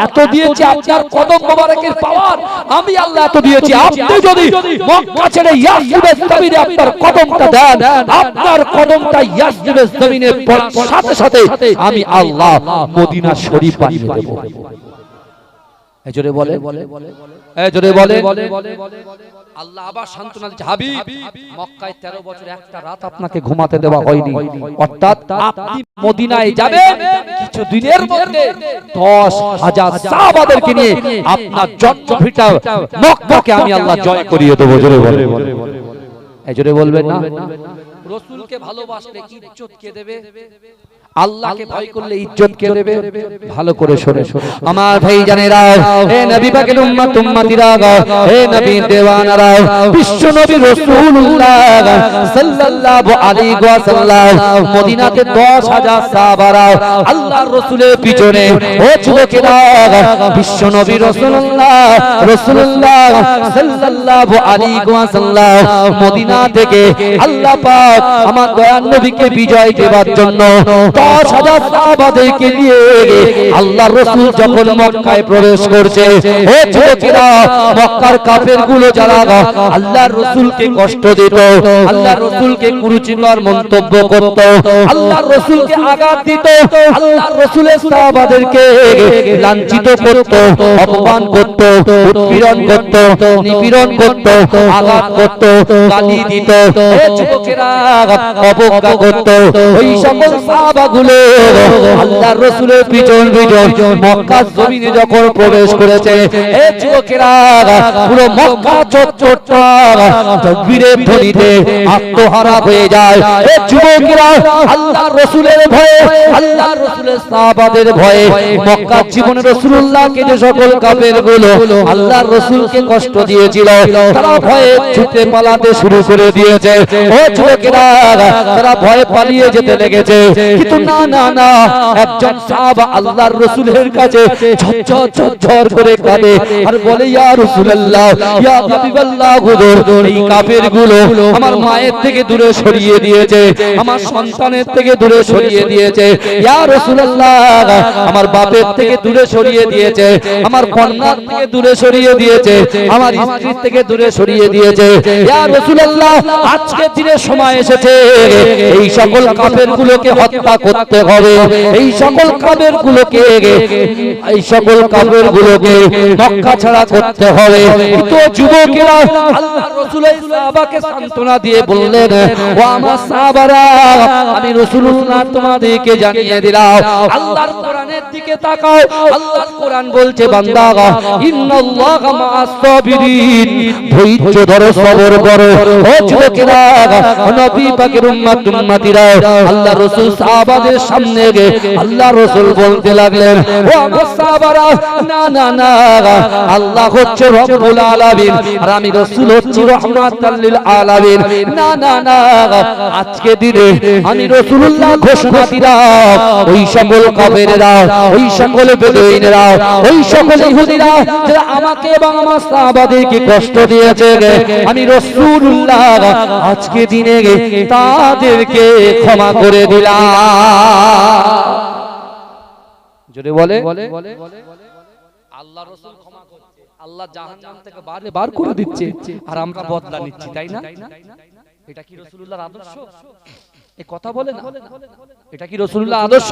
এত দিয়েছি, আপনার কদম মোবারকের পাওয়ার আমি আল্লাহ এত দিয়েছি। আপনি যদি মক্কা ছেড়ে ইয়াসরিবের জমিনে আপনার কদমটা দেন, আপনার কদমটা ইয়াসরিবের জমিনে পড়ার সাথে সাথে আমি আল্লাহ মদিনা শরীফ বানিয়ে দেব। এজরে বলে, এজরে বলে, আল্লাহ আবার সান্ত্বনা দিচ্ছে, হাবিব মক্কায় 13 বছর একটা রাত আপনাকে ঘুমাতে দেওয়া হয়নি, অর্থাৎ আপনি মদিনায় যাবেন কিছু দিনের মধ্যে 10,000 সাহাবাদেরকে নিয়ে আপনার জন্মভিটা মক্কাকে আমি আল্লাহ জয় করিয়ে দেব। জোরে বলে, এজরে বলবেন না? রাসূলকে ভালোবাসলে ইজ্জত কে দেবে? আল্লাহকে ভয় করলে ইজ্জত কে দেবে? ভালো করে শুনে আমার ভাই জানেরা, হে নবী পাকের উম্মত উম্মতিরা, হে নবী দেওয়ানারা, বিশ্ব নবী রাসূলুল্লাহ সাল্লাল্লাহু আলাইহি ওয়াসাল্লাম মদিনাতে 10,000 সাহাবারা আল্লাহর রাসূলের পিছনে। ও যুবকেরা, বিশ্ব নবী রাসূলুল্লাহ সাল্লাল্লাহু আলাইহি ওয়াসাল্লাম মদিনা থেকে আল্লাহ পাক আমার দয়ার নবীকে বিজয় দেবার জন্য 10,000 সাহাবাদেরকে নিয়ে আল্লাহর রাসূল যখন মক্কায় প্রবেশ করছে, ও যুবকেরা, মক্কার কাফেরগুলো যারা আল্লাহর রাসূলকে কষ্ট দিত, আল্লাহর রাসূলকে কুরুচিকর মন্তব্য করত, আল্লাহর রাসূলকে আঘাত দিত, আল্লাহর রাসূলের সাহাবাদেরকে লাঞ্ছিত করত, অপমান করত, উৎপীড়ন করত, নিপীড়ন করত, আঘাত করত, গালি দিত, ও যুবকেরা, অবজ্ঞা করত। ওই সকল সাহাবাগুলো আল্লাহর রাসূলের পিছন পিছন মক্কার জমিনে যখন প্রবেশ করেছে, এ যুবকেরা, পুরো মক্কা চত্বরটা তাকবীরের ধ্বনিতে আত্মহারা হয়ে যায়। এ যুবকেরা, আল্লাহর রাসূলের ভয়ে, আল্লাহর রাসূলের সাহাবাদের ভয়ে মক্কার জীবনে রাসূলুল্লাহকে যে সকল কাফেরগুলো আল্লাহর রাসূলকে কষ্ট দিয়েছিল, তারা ভয়ে ছুটে পালাতে শুরু করে দিয়েছে। ও যুবকেরা, তারা ভয়ে পালিয়ে যেতে লেগেছে। কিন্তু না না না, একজন সাহাবা আল্লাহর রাসূলের কাছে ঝরঝর করে কাঁদে আর বলে, ইয়া রাসূলুল্লাহ, ইয়া হাবিবাল্লাহ, হুজুর, এই কাফেরগুলো আমার মায়ের থেকে দূরে সরিয়ে দিয়েছে, আমার সন্তানের থেকে দূরে সরিয়ে দিয়েছে, ইয়া রাসূলুল্লাহ, আমার বাপের থেকে দূরে সরিয়ে দিয়েছে, আমার কন্যার থেকে দূরে সরিয়ে দিয়েছে, আমার স্ত্রীর থেকে দূরে সরিয়ে দিয়েছে। ইয়া রাসূলুল্লাহ, আজকে দিনের সময় এসেছে, এই সকল কাফেরগুলোকে হত্যা করতে হবে, এই সকল কাফেরগুলোকে, এই সকল কাফেরগুলোকে মক্কা ছাড়া করতে হবে। কিন্তু যুবকেরা আল্লাহর রাসূলের সাহাবাকে সান্তনা দিয়ে বললেন, ও আমার সাহাবারা, আমি রাসূলুল্লাহ তোমাদেরকে জানিয়ে দিলাম, আল্লাহর কোরআনের দিকে তাকাও। আল্লাহর কোরআন বলছে, বান্দা, ইন্নাল্লাহা মা'আস সাবিরিন, ধৈর্য ধরো, সবর করো। ও যুবকেরা, নবী পাকের উম্মত উম্মতিরা, আল্লাহর রাসূল সাহাবাদের সামনে গিয়ে আল্লাহর রাসূল বলতে লাগলেন, ও আমার সাহাবারা, না না না, আল্লাহ হচ্ছে রব্বুল আলামিন আর আমি রাসূল হচ্ছি রাহমাতাল লিল আলামিন। না না না, আজকে দিনে আমি রাসূলুল্লাহ ঘোষণা দিলাম, ওই সকল কাফেররা, ওই সকল বেদুইনরা, ওই সকল ইহুদিরা যারা আমাকে এবং আমার সাহাবাদেরকে কষ্ট দিয়েছে, আমি রাসূলুল্লাহ আজকে দিনে তাদেরকে ক্ষমা করে দিলাম। জোরে বলে, আল্লাহ রাসূল ক্ষমা করছে, আল্লাহ জাহান্নাম থেকে বার করে দিচ্ছে, আর আমরা বদলা নিচ্ছি, তাই না? এটা কি রাসূলুল্লাহর আদর্শ? এই কথা বলে না, এটা কি রাসূলুল্লাহর আদর্শ?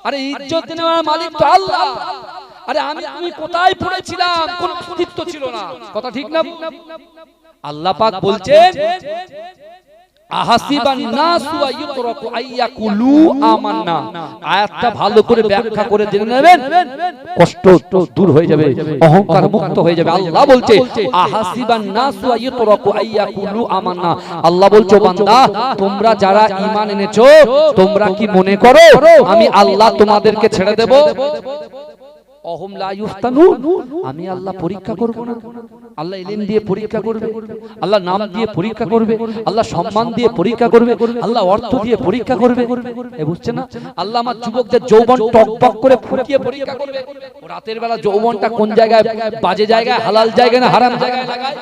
আরে ইজ্জত দেওয়ার মালিক তো আল্লাহ। আরে আমি তুমি কোথায় পড়েছিলাম, কোন অস্তিত্ব ছিল না, কথা ঠিক না? আল্লাহ পাক বলছেন আহাসিবান নাসু আইয়ুতরাকু আইয়াকুলু আমান্না। আয়াতটা ভালো করে ব্যাখ্যা করে জেনে নেবেন, কষ্ট দূর হয়ে যাবে, অহংকার মুক্ত হয়ে যাবে। আল্লাহ বলছে আহাসিবান নাসু আইয়ুতরাকু আইয়াকুলু আমান্না। আল্লাহ বলছে বান্দা, তোমরা যারা ঈমান এনেছো, তোমরা কি মনে করো আমি আল্লাহ তোমাদেরকে ছেড়ে দেব? অহম লা ইফতানুন, আমি আল্লাহ পরীক্ষা করব না? আল্লাহ ইলম দিয়ে পরীক্ষা করবে, আল্লাহ নাম দিয়ে পরীক্ষা করবে, আল্লাহ সম্মান দিয়ে পরীক্ষা করবে, আল্লাহ অর্থ দিয়ে পরীক্ষা করবে। এ বুঝছেন না? আল্লাহ আমার যুবকদের যৌবন টকবক করে ফুটিয়ে পরীক্ষা করবে। রাতের বেলা যৌবনটা কোন জায়গায়, বাজে জায়গায়, হালাল জায়গায় না হারাম জায়গায় লাগায়,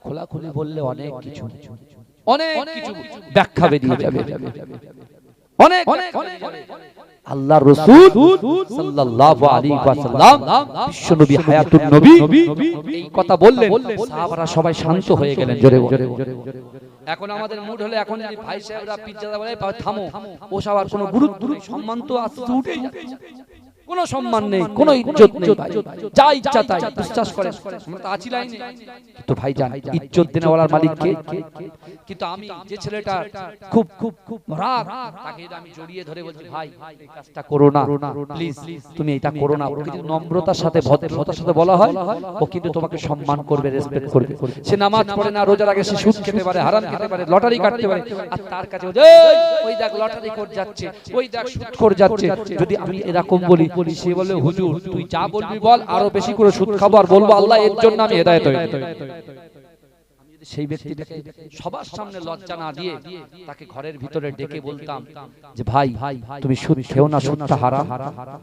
খোলাখুলি বললে অনেক কিছু ব্যাখ্যা বেরিয়ে যাবে, অনেক। আল্লাহ রাসূল সাল্লাল্লাহু আলাইহি ওয়াসাল্লাম বিশ্বনবী হায়াতুন নবী এই কথা বললেন, সাহাবারা সবাই শান্ত হয়ে গেলেন। জোরে জোরে। এখন আমাদের মুড হলে, এখন যদি ভাই সাহেবরা পিজ্জা বলে থামো, ও সবার কোনো গুরুত্ব নেই, সম্মান তো আস্তে উঠেই যাচ্ছে, কোনো সম্মান নেই, কোনো ইজ্জত নেই, যা ইচ্ছা তাই বিশ্বাস করেন, আমরা তো আছি লাইনে। তো ভাই জান, ইজ্জত দেওয়ার মালিক কে? কিন্তু আমি যে ছেলেটা খুব খুব খুব রাগ, তাকে আমি জড়িয়ে ধরে বলছি ভাই এই কাজটা করো না, প্লিজ তুমি এটা করো না। কিন্তু নম্রতার সাথে ভদ্রতার সাথে বলা হয়, ও কিন্তু তোমাকে সম্মান করবে, রেসপেক্ট করবে। সে নামাজ পড়ে না, রোজার আগে সে সুদ খেতে পারে, হারাম খেতে পারে, লটারি কাটতে পারে, আর তার কাছে ওই দেখ লটারি করে যাচ্ছে, ওই দেখ সুদ করে যাচ্ছে। যদি আমি এরকম বলি, সে বলে হুজুর তুই যা বলবি বল, আরো বেশি করে সুদ খাবো, আর বলবো আল্লাহ এর জন্য আমি হেদায়েত হই। সেই ব্যক্তিটাকে সবার সামনে লজ্জা না দিয়ে তাকে ঘরের ভিতরে ডেকে বলতাম যে ভাই তুমি সুদ খেও না, সুদটা হারাম।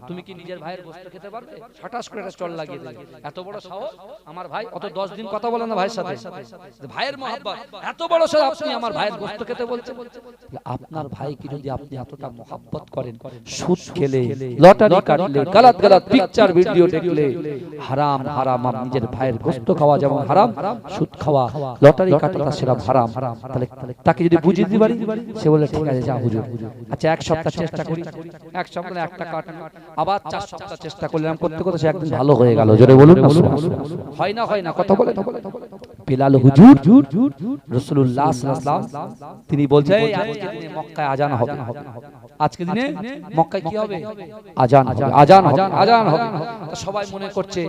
তুমি কি নিজের ভাইয়ের গোশত খেতে পারবে? হঠাৎ করে একটা চল লাগিয়ে দেয়, এত বড় সাহস আমার ভাই, অত 10 দিন কথা বলে না ভাইয়ের সাথে, ভাইয়ের মহব্বত এত বড় সাহস, আপনি আমার ভাইয়ের গোশত খেতে বলছেন? আপনার ভাইকে যদি আপনি এতটা মহব্বত করেন, সুদ খেলে, লটারি কাটলে, গলত গলত পিকচার ভিডিও দেখলে হারাম হারাম, নিজের ভাইয়ের গোশত খাওয়া যেমন হারাম, সুদ খাওয়া, লটারি কাটাটা সেটা হারাম। তাহলে তাকে যদি বুঝিয়ে দিতে পারি, সে বলে ঠিক আছে যা হুজুর, আচ্ছা এক সপ্তাহ চেষ্টা করি, এক সপ্তাহে একটা কাট, আবার 4 সপ্তাহ চেষ্টা করলাম, করতে করতে সে একদিন ভালো হয়ে গেল। জোরে বলুন না, হয় না হয় না, কথা বলে। বিলাল হুজুর রাসূলুল্লাহ সাল্লাল্লাহু আলাইহি ওয়াসাল্লাম তিনি বলছেন আজকে দিনে মক্কায় আযান হবে, আজকে দিনে মক্কায় কি হবে? আযান হবে, আযান হবে। তো সবাই মনে করছে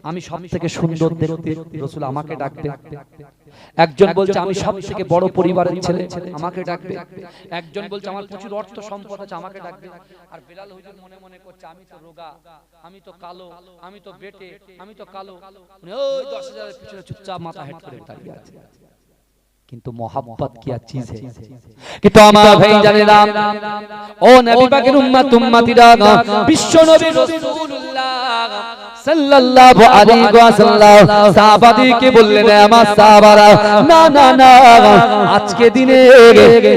আমি সবথেকে সুন্দর দেখতে, রাসূল আমাকে ডাকবে। একজন বলছে আমি সবথেকে বড় পরিবারের ছেলে, আমাকে ডাকবে। একজন বলছে আমার প্রচুর অর্থ সম্পদ আছে, আমাকে ডাকবে। আর বিলাল হুজুর মনে মনে করছে আমি তো রোগা, আমি তো কালো, আমি তো বেটে, আমি তো কালো, ওই 10,000 এর পিছনে চুপচাপ মাথা হেট করে দাঁড়িয়ে আছে। কিন্তু মোহাব্বত কি চিজ है? কিন্তু আমার ভাই জানে না, ও নবী পাকের উম্মতিরা, বিশ্ব নবী রাসূলুল্লাহ সাল্লাল্লাহু আলাইহি ওয়াসাল্লাম সাহাবাদেরকে বললেন আমার সাহাবারা, না না না, আজকে দিনে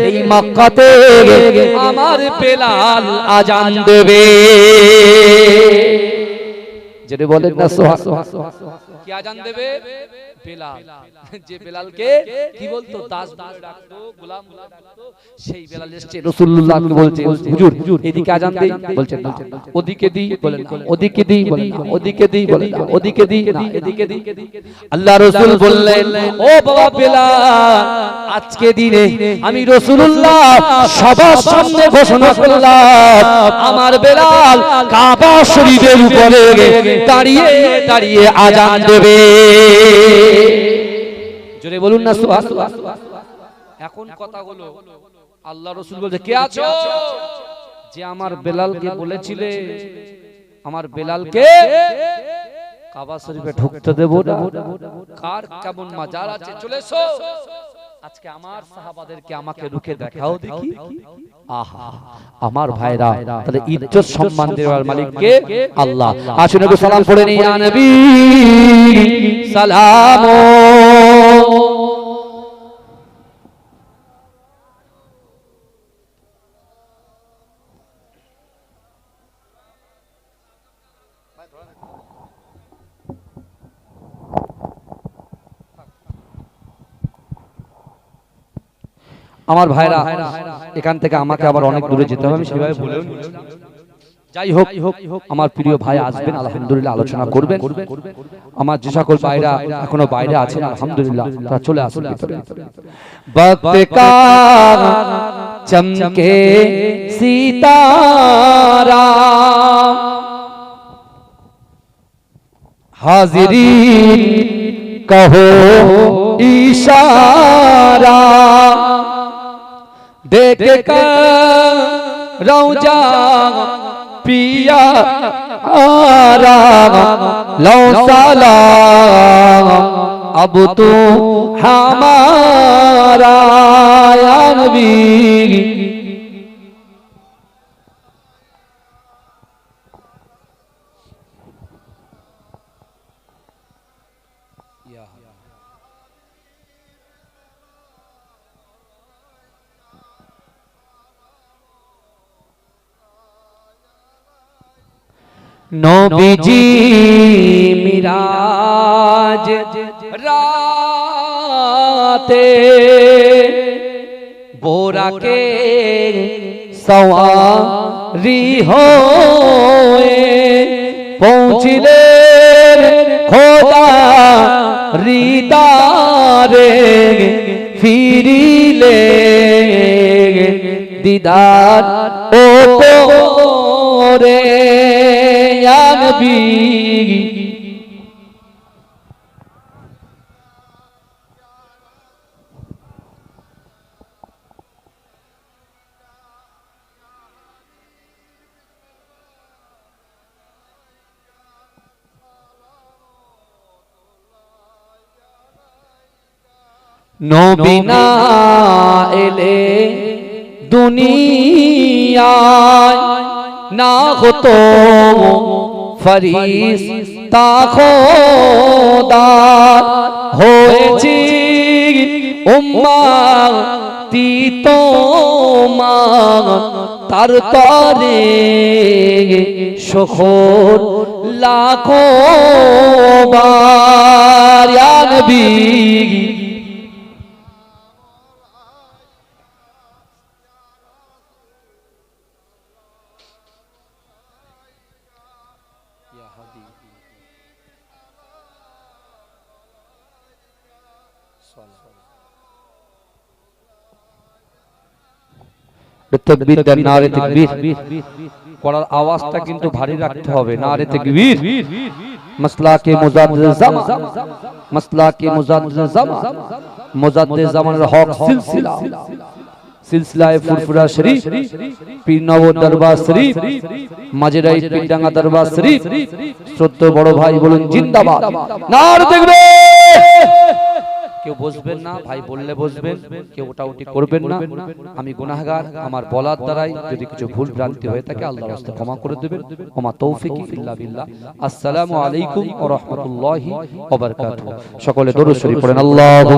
এই মক্কাতে আমার বেলাল আযান দেবে। যেটা বলেন না সুবহানাল্লাহ, কি আযান দেবে? বেলাল। যে বেলালকে কি বলতো দাস বলে ডাকতো, গোলাম বলে ডাকতো, সেই বেলাল এসে রাসূলুল্লাহ বলছে হুজুর এদিকে আযান দেই, বলছেন না, ওদিকে দিই, বলেন না, ওদিকে দিই, বলেন না, ওদিকে দিই, বলেন না, ওদিকে দিই না, এদিকে দিই। আল্লাহ রাসূল বললেন ও বাবা বেলাল, আজকে দিনে আমি রাসূলুল্লাহ সবার সামনে ঘোষণা করলাম আমার বেলাল কাবা শরীফের উপরে দাঁড়িয়ে দাঁড়িয়ে আযান দেবে। জোরে বলুন না সুবহানাল্লাহ। এখন কথা হলো আল্লাহ রাসূল বলছে কে আছো যে আমার বেলালকে বলেছিলে আমার বেলালকে কাবা শরীফে ঢুকতে দেব না? কার কেমন মাজার আছে, চলে এসো। আজকে আমার সাহাবাদেরকে আমাকে রুখে দেখাও দেখি। আহা আমার ভাইরা, তাহলে ইজ্জত সম্মান দেওয়ার মালিক কে? আল্লাহ। আসুন একটু সালাম পড়ে নিই, ইয়া নবী সালাম। আমার ভাইরা এখান থেকে আমাকে আবার অনেক দূরে যেতে হবে, আমি সেভাবে বলেও যাই হোক আমার প্রিয় ভাই আসবেন, আলহামদুলিল্লাহ আলোচনা করবেন। আমার যে সকল ভাইরা এখনো বাইরে আছেন আলহামদুলিল্লাহ তারা চলে আসুন ভিতরে। वक्त का चमके सितारा हाजिरीन कहो इशारा देख कर रौजा पिया आरा लो सलाम अब तो हमारा या नबी। नबीजी मिराज राते बोरा के सवारी होए पहुँचले खोदा रिदारे फिरिले दीदार ओ रे या नबी। नबी ना एले दुनिया ना हो तो फरिश्ता खुदा होएছি উম্মতি তোমার তার তরে শকর লাখো বার ইয়া নবী। तकबीर दें, नारे तकबीर पढ़ार आवाज़টা কিন্তু ভারী রাখতে হবে। नारे तकबीर मसला के मुजाद्दिद ज़मान, मसला के मुजाद्दिद ज़मान, मुजाद्दिद ज़मान हक सिलसिला सिलसिलाए फुरफुरा शरीफ पीर नव दरबार शरीफ माजेराई पिंडांगा दरबार शरीफ श्रद्धेय बड़ भाई बोलুন जिंदाबाद। नारे तकबीर। কেউ বসবেন না ভাই, বললে বসবেন, কেউ ওটাউটি করবেন না। আমি গুনাহগার, আমার বলার দ্বারাই যদি কিছু ভুল ভ্রান্তি হয়ে থাকে আল্লাহর রাস্তায় ক্ষমা করে দেবেন। ওমা তৌফিকি ইল্লা বিল্লাহ। আসসালামু আলাইকুম ওয়া রাহমাতুল্লাহি ওয়া বারাকাতুহু। সকলে দরুদ শরীফ পড়েন। আল্লাহু